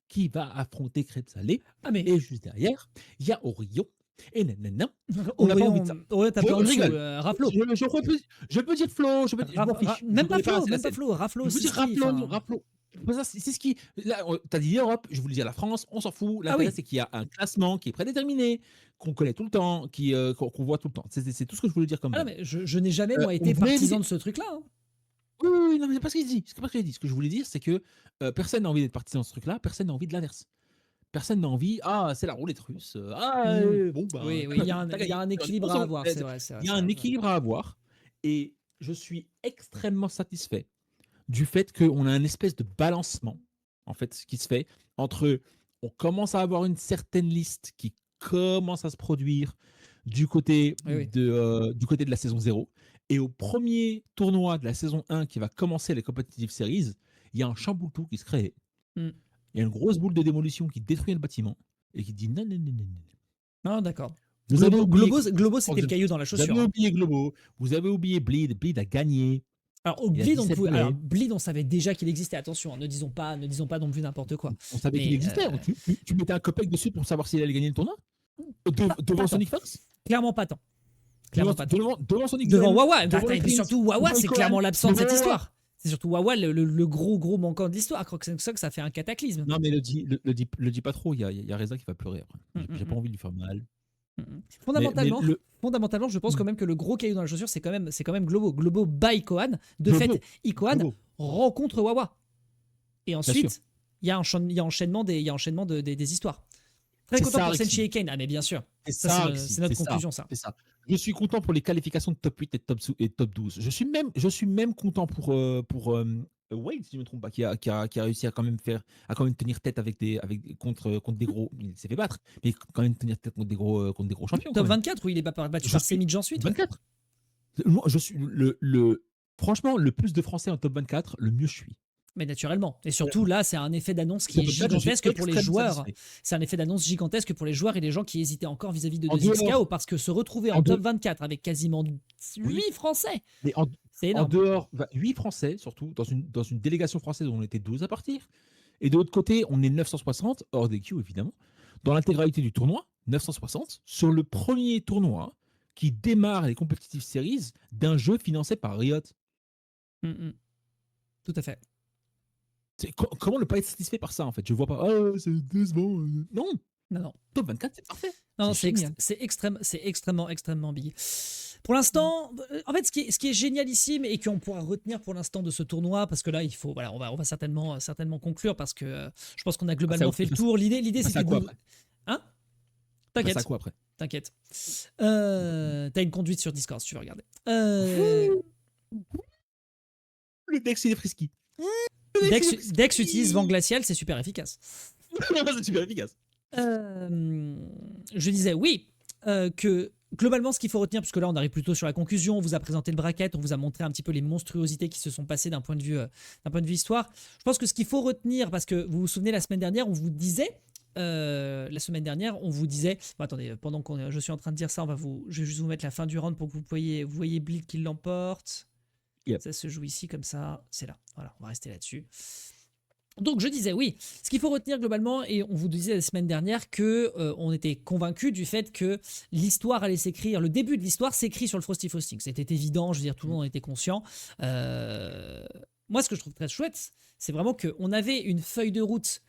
qui va affronter Crêpes Salées. Ah, mais Et juste derrière, il y a Orion. Et nanana. On n'a pas envie de ça. Orion, t'as Je pas en dessous, rigole. Raplo. Je peux dire Flo, je m'en fiche. Même Je pas connais Flo, assez la même pas scène. Flo, Raflo, Je vous dis Siski, Raplo. C'est ce qui. Là, t'as dit l'Europe, je vous le dis à la France, on s'en fout. Ah L'intérêt, oui. c'est qu'il y a un classement qui est prédéterminé, qu'on connaît tout le temps, qu'on voit tout le temps. C'est tout ce que je voulais dire comme Ah non, blague. mais je n'ai jamais, moi, on été voulait partisan éviter- de ce truc-là. Hein. Oui, non, mais c'est pas ce qu'il dit. C'est pas ce qu'il dit. Ce que je voulais dire, c'est que personne n'a envie d'être partisan de ce truc-là, personne n'a envie de l'inverse. Personne n'a envie, c'est la roulette russe. Bon, ben. Oui, il y a un équilibre à avoir, c'est vrai. Il y a un équilibre à avoir. Et je suis extrêmement satisfait du fait qu'on a un espèce de balancement, en fait, ce qui se fait entre. On commence à avoir une certaine liste qui commence à se produire du côté, Oui. du côté de la saison 0. Et au premier tournoi de la saison 1 qui va commencer les Competitive Series, il y a un chamboule-tout qui se crée. Mm. Il y a une grosse boule de démolition qui détruit le bâtiment et qui dit non. Non, d'accord. Vous avez oublié, Globo, c'était le caillou dans la vous chaussure. avez Hein. oublié Globo, vous avez oublié Bleed. Bleed a gagné. Alors, Il a Bleed, 17 alors, balais. Bleed, on savait déjà qu'il existait. Attention, hein, ne disons pas non plus n'importe quoi. On savait Mais, qu'il existait. Tu mettais un copec dessus pour savoir s'il allait gagner le tournoi devant pas Sonic Fox. Clairement pas tant. Clairement pas tant. Devant Sonic Devant Duel, Wawa. devant Attends, et puis Prince, surtout, Wawa, devant c'est Cohen, clairement l'absent de cette devant- histoire. C'est surtout Wawa, le gros manquant de l'histoire. Crocs, ça fait un cataclysme. Non, mais le dis pas trop. Il y a Reza qui va pleurer après. J'ai pas envie de lui faire mal. Fondamentalement, mais fondamentalement, je pense quand même que le gros caillou dans la chaussure, c'est quand même Globo. Globo by Kohan. De Globo. fait, Ikohan Globo. rencontre Wawa. Et sûr. ensuite, il y a enchaînement des histoires. Très C'est content ça, pour Alexis. Senshi et Kane. Ah, mais bien sûr. C'est Ça, ça, c'est Alexis, c'est notre c'est ça. conclusion, ça. C'est ça. Je suis content pour les qualifications de top 8 et top 12. Je suis même content pour Wade, si je ne me trompe pas, qui a réussi à quand même tenir tête contre des gros. Il s'est fait battre, mais quand même tenir tête contre des gros champions. Top quand même. 24, où il est battu Je par suis- Semidj ensuite. Ouais. 24. Moi, je suis franchement, le plus de Français en top 24, le mieux je suis. Mais naturellement. Et surtout, là, c'est un effet d'annonce qui est Top 24, je suis gigantesque pour les extrêmement joueurs. satisfait. C'est un effet d'annonce gigantesque pour les joueurs et les gens qui hésitaient encore vis-à-vis de En 2XKO dehors- parce que se retrouver en en top 24 avec quasiment 8 Français, Mais c'est en énorme. dehors, 8 Français, surtout, dans une délégation française où on était 12 à partir. Et de l'autre côté, on est 960, hors des queues évidemment, dans l'intégralité du tournoi, 960, sur le premier tournoi qui démarre les Competitive Series d'un jeu financé par Riot. Tout à fait. Comment ne pas être satisfait par ça, en fait? Je vois pas, c'est décevant. Non, Non. top 24, c'est parfait. Non, C'est génial. c'est extrêmement big. Pour l'instant, en fait, ce qui est génialissime et qu'on pourra retenir pour l'instant de ce tournoi, parce que là, on va certainement conclure parce que je pense qu'on a globalement fait le tour. L'idée, Ça c'était quoi de... après? Hein? Ça T'inquiète. quoi après? T'inquiète. T'as une conduite sur Discord si tu veux regarder. Le Dex, il est frisky. Dex utilise vent glacial, c'est super efficace. C'est super efficace. Je disais oui, que globalement ce qu'il faut retenir, puisque là on arrive plutôt sur la conclusion, on vous a présenté le bracket, on vous a montré un petit peu les monstruosités qui se sont passées d'un point de vue histoire. Je pense que ce qu'il faut retenir, parce que vous vous souvenez la semaine dernière, on vous disait... Bon, attendez, pendant que je suis en train de dire ça, je vais juste vous mettre la fin du round pour que vous voyez Bleed qui l'emporte. Yep. Ça se joue ici comme ça, c'est là. Voilà, on va rester là-dessus. Donc je disais oui, ce qu'il faut retenir globalement, et on vous disait la semaine dernière que on était convaincu du fait que l'histoire allait s'écrire, le début de l'histoire s'écrit sur le Frosty Frosting. C'était évident, je veux dire, tout le monde en était conscient. Moi, ce que je trouve très chouette, c'est vraiment qu'on avait une feuille de route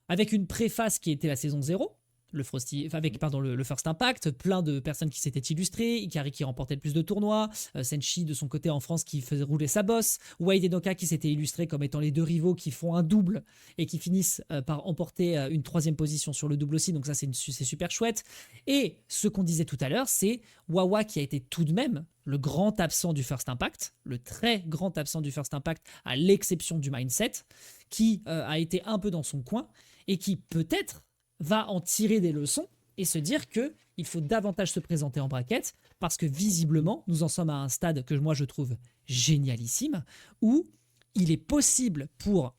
avec une préface qui était la saison 0, le First Impact, plein de personnes qui s'étaient illustrées, Ikari qui remportait le plus de tournois, Senshi de son côté en France qui faisait rouler sa bosse, Wade et Noka qui s'étaient illustrés comme étant les deux rivaux qui font un double et qui finissent par emporter une 3e position sur le double aussi, donc ça c'est super chouette. Et ce qu'on disait tout à l'heure, c'est Wawa qui a été tout de même le grand absent du First Impact, le très grand absent du First Impact à l'exception du Mindset, qui a été un peu dans son coin et qui peut-être va en tirer des leçons et se dire qu'il faut davantage se présenter en bracket parce que visiblement, nous en sommes à un stade que moi je trouve génialissime où il est possible pour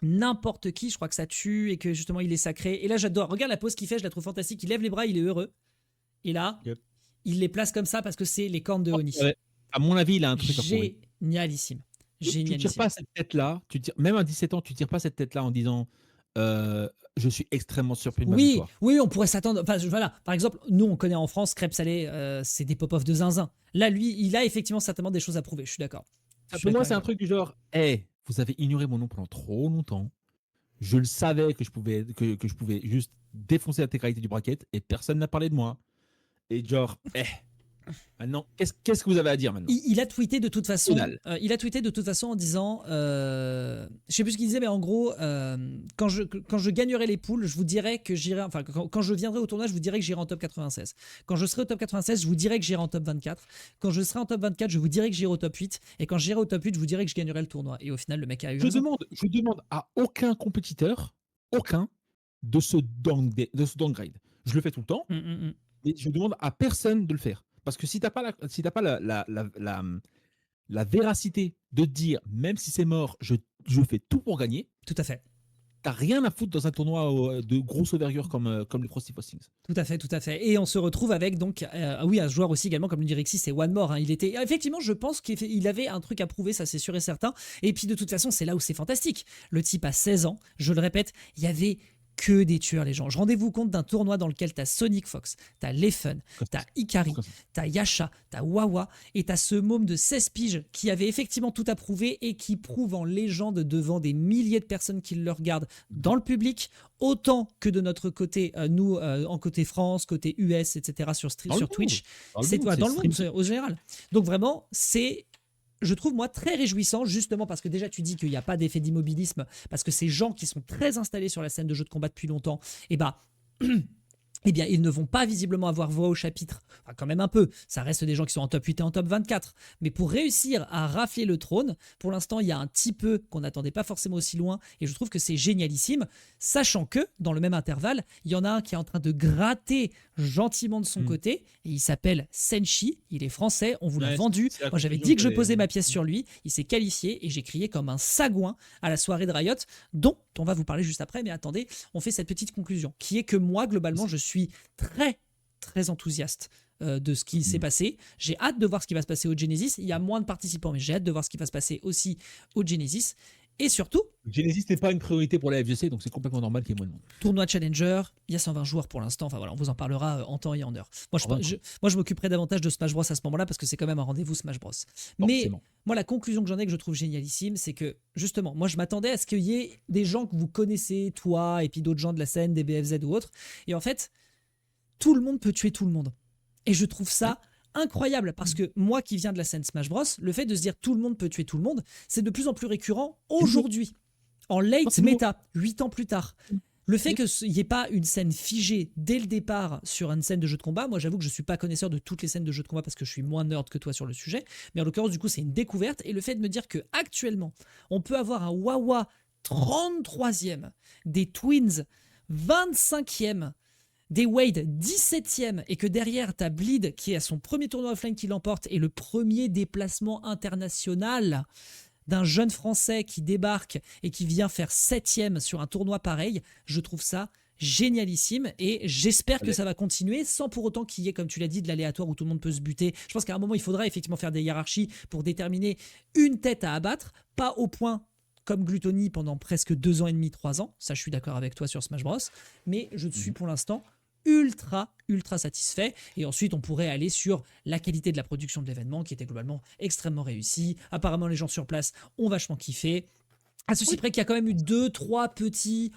n'importe qui, je crois que ça tue et que justement il est sacré. Et là j'adore, regarde la pose qu'il fait, je la trouve fantastique, il lève les bras, il est heureux. Et là, il les place comme ça parce que c'est les cornes de Oni. Ouais. À mon avis, il a un truc à prouver. Génialissime. Tu tires pas cette tête-là, même à 17 ans, tu tires pas cette tête-là en disant je suis extrêmement surpris de ma Oui, victoire. oui, on pourrait s'attendre. Enfin, voilà. Par exemple, nous, on connaît en France crêpes salées, c'est des pop-off de zinzin. Là, lui, il a effectivement certainement des choses à prouver. Je suis d'accord. Je suis Pour moi, d'accord c'est avec un toi. truc du genre, hey, vous avez ignoré mon nom pendant trop longtemps. Je le savais que je pouvais juste défoncer l'intégralité du bracket et personne n'a parlé de moi. Et genre, maintenant, qu'est-ce que vous avez à dire maintenant? Il a tweeté de toute Que façon. dalle. Il a tweeté de toute façon en disant, je sais plus ce qu'il disait, mais en gros, quand je gagnerai les poules, je vous dirai que j'irai. Enfin, quand je viendrai au tournoi, je vous dirai que j'irai en top 96. Quand je serai au top 96, je vous dirai que j'irai en top 24. Quand je serai en top 24, je vous dirai que j'irai au top 8. Et quand j'irai au top 8, je vous dirai que je gagnerai le tournoi. Et au final, le mec a eu Je raison. demande à aucun compétiteur, aucun, de se downgrade. Je le fais tout le temps, mais je demande à personne de le faire. Parce que si t'as pas la véracité de dire, même si c'est mort, je fais tout pour gagner, Tout à fait. t'as rien à foutre dans un tournoi de grosse envergure comme le Frosty Postings. Tout à fait, tout à fait. Et on se retrouve avec donc, oui, un joueur aussi également, comme le dit Rexy, c'est One More. Hein. Il était, effectivement, je pense qu'il avait un truc à prouver, ça c'est sûr et certain. Et puis de toute façon, c'est là où c'est fantastique. Le type a 16 ans, je le répète, il y avait que des tueurs, les gens. Rendez-vous compte d'un tournoi dans lequel t'as Sonic Fox, t'as Leffen, t'as Ikari, t'as Yasha, t'as Wawa, et t'as ce môme de 16 piges qui avait effectivement tout à prouver et qui prouve en légende devant des milliers de personnes qui le regardent dans le public, autant que de notre côté, nous, en côté France, côté US, etc., sur Twitch. C'est dans le monde, au général. Donc vraiment, c'est... Je trouve, moi, très réjouissant, justement parce que déjà, tu dis qu'il n'y a pas d'effet d'immobilisme, parce que ces gens qui sont très installés sur la scène de jeux de combat depuis longtemps, eh ben, eh bien, ils ne vont pas visiblement avoir voix au chapitre. Enfin, quand même un peu. Ça reste des gens qui sont en top 8 et en top 24. Mais pour réussir à rafler le trône, pour l'instant, il y a un petit peu qu'on n'attendait pas forcément aussi loin. Et je trouve que c'est génialissime. Sachant que, dans le même intervalle, il y en a un qui est en train de gratter gentiment de son côté. Et il s'appelle Senshi. Il est français. On vous l'a vendu. Moi, j'avais dit que je posais ma pièce sur lui. Il s'est qualifié et j'ai crié comme un sagouin à la soirée de Riot, dont on va vous parler juste après. Mais attendez, on fait cette petite conclusion qui est que moi, globalement, je suis très, très enthousiaste de ce qui s'est passé. J'ai hâte de voir ce qui va se passer au Genesis. Il y a moins de participants, mais j'ai hâte de voir ce qui va se passer aussi au Genesis. Et surtout, Genesis n'est pas une priorité pour la FGC, donc c'est complètement normal qu'il y ait moins de monde. tournoi Challenger, il y a 120 joueurs pour l'instant. Enfin voilà, on vous en parlera en temps et en heure. Moi, je m'occuperai davantage de Smash Bros à ce moment-là parce que c'est quand même un rendez-vous Smash Bros. Mais moi, la conclusion que j'en ai, que je trouve génialissime, c'est que justement, moi, je m'attendais à ce qu'il y ait des gens que vous connaissez, toi et puis d'autres gens de la scène, des BFZ ou autres. Et en fait, tout le monde peut tuer tout le monde. Et je trouve ça incroyable parce que moi qui viens de la scène Smash Bros, le fait de se dire tout le monde peut tuer tout le monde, c'est de plus en plus récurrent aujourd'hui, en late méta, 8 ans plus tard. Le fait qu'il n'y ait pas une scène figée dès le départ sur une scène de jeu de combat, moi j'avoue que je ne suis pas connaisseur de toutes les scènes de jeu de combat parce que je suis moins nerd que toi sur le sujet, mais en l'occurrence du coup c'est une découverte et le fait de me dire qu'actuellement on peut avoir un Wawa 33e, des Twins 25e, des Wade 17e et que derrière t'as Bleed qui a son premier tournoi offline qui l'emporte et le premier déplacement international d'un jeune français qui débarque et qui vient faire 7e sur un tournoi pareil, je trouve ça génialissime et j'espère que ça va continuer sans pour autant qu'il y ait, comme tu l'as dit, de l'aléatoire où tout le monde peut se buter. Je pense qu'à un moment il faudra effectivement faire des hiérarchies pour déterminer une tête à abattre, pas au point comme Gluttony pendant presque 2 ans et demi, 3 ans, ça je suis d'accord avec toi sur Smash Bros, mais je suis pour l'instant ultra satisfait et ensuite on pourrait aller sur la qualité de la production de l'événement qui était globalement extrêmement réussie. Apparemment les gens sur place ont vachement kiffé, à ceci près qu'il y a quand même eu 2-3 petits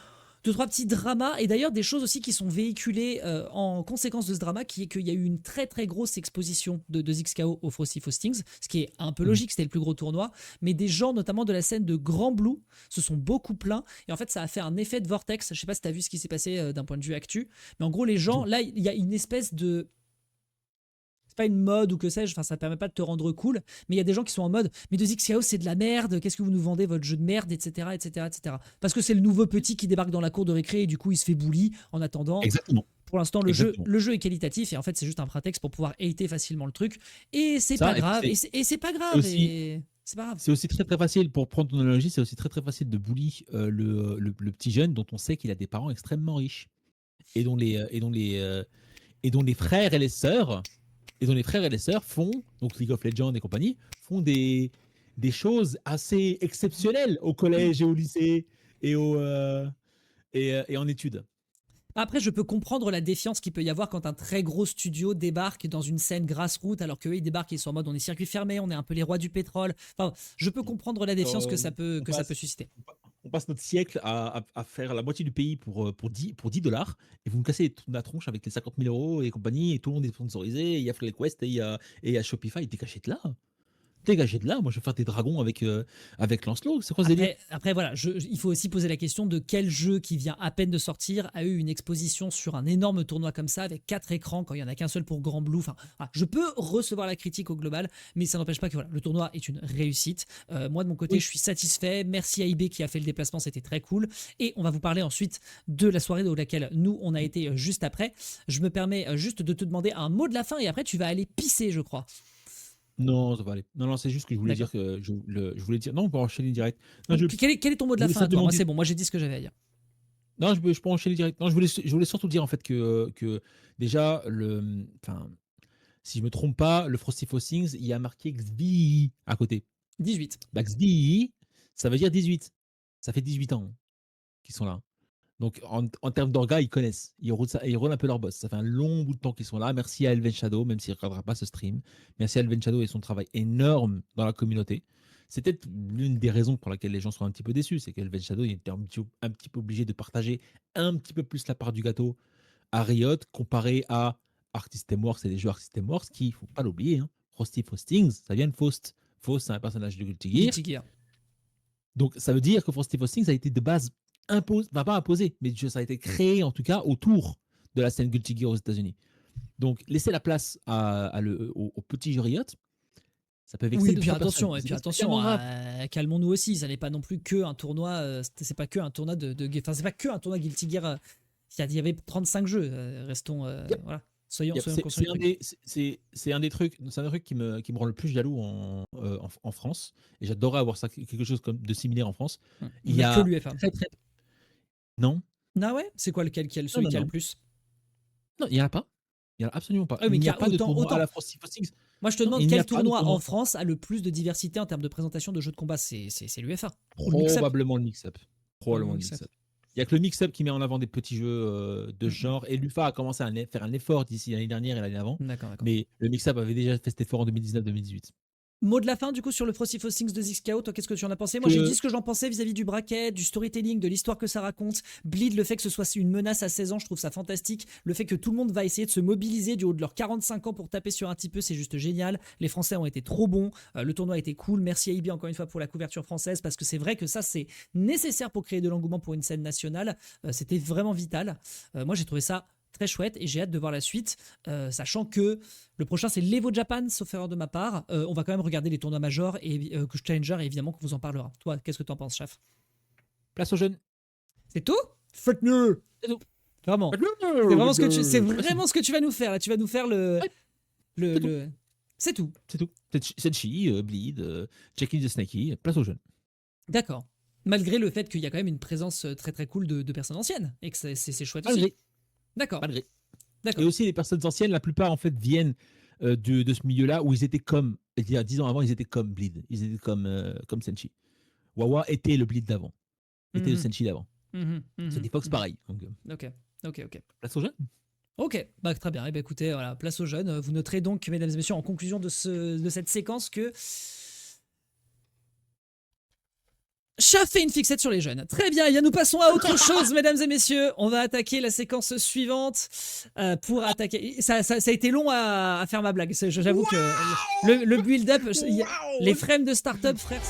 dramas et d'ailleurs des choses aussi qui sont véhiculées en conséquence de ce drama, qui est qu'il y a eu une très très grosse exposition de ZXKO au Frosty Faustings, ce qui est un peu logique, c'était le plus gros tournoi, mais des gens notamment de la scène de Grand Blue se sont beaucoup plaints et en fait ça a fait un effet de vortex. Je sais pas si tu as vu ce qui s'est passé d'un point de vue actu, mais en gros les gens, là il y a une espèce de... C'est pas une mode ou que sais-je, enfin ça permet pas de te rendre cool, mais il y a des gens qui sont en mode mais de ZXKO c'est de la merde, qu'est-ce que vous nous vendez votre jeu de merde, etc. Parce que c'est le nouveau petit qui débarque dans la cour de récré et du coup il se fait bully en attendant. Exactement. Pour l'instant le jeu est qualitatif et en fait c'est juste un prétexte pour pouvoir hater facilement le truc et c'est pas grave, et c'est pas grave, c'est pas grave. C'est aussi très très facile, pour prendre ton analogie, c'est aussi très très facile de bully le petit jeune dont on sait qu'il a des parents extrêmement riches et dont les frères et les sœurs font, donc League of Legends et compagnie, font des choses assez exceptionnelles au collège et au lycée et et en étude. Après, je peux comprendre la défiance qu'il peut y avoir quand un très gros studio débarque dans une scène grassroots, alors qu'eux, ils débarquent, ils sont en mode on est circuit fermé, on est un peu les rois du pétrole. Enfin, je peux comprendre la défiance que ça peut, On que ça passe, peut susciter. on passe notre siècle à faire la moitié du pays pour 10 $, et vous me cassez la tronche avec les 50 000 euros et compagnie, et tout le monde est sponsorisé, et il y a FlexQuest, et il y a Shopify, dégagez de là. Dégagez de là, moi je vais faire des dragons avec Lancelot, c'est quoi ce délire? Après voilà, il faut aussi poser la question de quel jeu qui vient à peine de sortir a eu une exposition sur un énorme tournoi comme ça avec 4 écrans quand il n'y en a qu'un seul pour Grand Blue. Enfin, voilà, je peux recevoir la critique au global, mais ça n'empêche pas que voilà, le tournoi est une réussite. Moi de mon côté, Oui. je suis satisfait. Merci à IB qui a fait le déplacement, c'était très cool. Et on va vous parler ensuite de la soirée dans laquelle nous on a été juste après. Je me permets juste de te demander un mot de la fin et après tu vas aller pisser, je crois. Non, ça va aller. Non, c'est juste que je voulais dire D'accord. que je voulais dire. Non, on peut enchaîner direct. Non, Donc, quel est ton mot de je la voulais fin à toi? simplement Moi dire. c'est bon, moi j'ai dit ce que j'avais à dire. Non, je peux enchaîner direct. Non, je voulais surtout dire en fait que déjà, enfin, si je me trompe pas, le Frosty Things, il y a marqué XVII à côté. 18. Bah, XVII, ça veut dire 18. Ça fait 18 ans qu'ils sont là. Donc, en termes d'orga, ils connaissent. Ils roulent un peu leur boss. Ça fait un long bout de temps qu'ils sont là. Merci à Elven Shadow, même s'il ne regardera pas ce stream. Merci à Elven Shadow et son travail énorme dans la communauté. C'est peut-être l'une des raisons pour laquelle les gens sont un petit peu déçus. C'est qu'Elven Shadow il était un petit peu obligé de partager un petit peu plus la part du gâteau à Riot comparé à Arc System Works et les jeux Arc System Works qui, il ne faut pas l'oublier, hein, Frosty Faustings, ça vient de Faust. Faust, c'est un personnage de Guilty Gear. Guilty Gear. Donc, ça veut dire que Frosty Faustings a été de base imposé, enfin pas imposé, mais ça a été créé en tout cas autour de la scène Guilty Gear aux États-Unis. Donc, laisser la place au petit Riot, ça peut vexer Oui, et deux, puis trois attention, personnes. et puis C'est attention, spécialement grave. calmons-nous aussi. Ça n'est pas non plus que un tournoi. C'est pas que un tournoi enfin, c'est pas que un tournoi Guilty Gear. Il y avait 35 jeux. Restons, Yep. voilà. Soyons Yep. conscients du truc. C'est un des trucs qui me rend le plus jaloux en France. Et j'adorerais avoir ça, quelque chose de similaire en France. Il n'y a que l'UFA. Très. Non, Ah ouais? C'est quoi celui qui a non. le plus? Non, il n'y en a pas. Il n'y en a absolument pas. Ah oui, mais Il n'y a qu'il y a pas de autant- tournoi autant. à la Frosty Faustings. Moi, je te Non, demande il n'y a quel pas de tournoi en tournoi. France a le plus de diversité en termes de présentation de jeux de combat? C'est l'UFA. Ou le mix-up. Probablement le mix-up. Probablement le mix-up. mix-up. Il n'y a que le mix-up qui met en avant des petits jeux de ce genre. Et l'UFA a commencé à faire un effort d'ici l'année dernière et l'année avant. D'accord. Mais le mix-up avait déjà fait cet effort en 2019-2018. Mot de la fin, du coup, sur le Frosty Faustings de Zixcao, toi, qu'est-ce que tu en as pensé? Moi, j'ai Que- dit ce que j'en pensais vis-à-vis du bracket, du storytelling, de l'histoire que ça raconte. Bleed, le fait que ce soit une menace à 16 ans, je trouve ça fantastique. Le fait que tout le monde va essayer de se mobiliser du haut de leurs 45 ans pour taper sur un petit peu, c'est juste génial. Les Français ont été trop bons. Le tournoi a été cool. Merci à IB encore une fois pour la couverture française, parce que c'est vrai que ça, c'est nécessaire pour créer de l'engouement pour une scène nationale. C'était vraiment vital. Moi, j'ai trouvé ça très chouette et j'ai hâte de voir la suite, sachant que le prochain c'est l'Evo Japan, sauf erreur de ma part. On va quand même regarder les tournois majors et Challenger, et évidemment qu'on vous en parlera. Toi, qu'est-ce que t'en penses, chef? Place aux jeunes. C'est tout? Faites-le. C'est tout. Vraiment. C'est vraiment ce que tu vas nous faire. Là. Tu vas nous faire le... C'est tout. C'est tout. Senshi, Bleed, Jackie the Snakey, place aux jeunes. D'accord. Malgré le fait qu'il y a quand même une présence très très cool de personnes anciennes et que c'est chouette aussi. Malgré. D'accord. Et aussi les personnes anciennes, la plupart en fait viennent de ce milieu-là où ils étaient comme, il y a 10 ans avant, ils étaient comme Bleed, ils étaient comme Senshi. Wawa était le Bleed d'avant, était le Senshi d'avant. C'était Fox pareil. Donc, Ok. place aux jeunes. Ok, bah, très bien. Eh ben, écoutez, voilà, place aux jeunes. Vous noterez donc, mesdames et messieurs, en conclusion de cette séquence que Chat fait une fixette sur les jeunes. Très bien, nous passons à autre chose, mesdames et messieurs. On va attaquer la séquence suivante pour attaquer... Ça a été long à faire ma blague. J'avoue que le build-up, les frames de start-up, frère...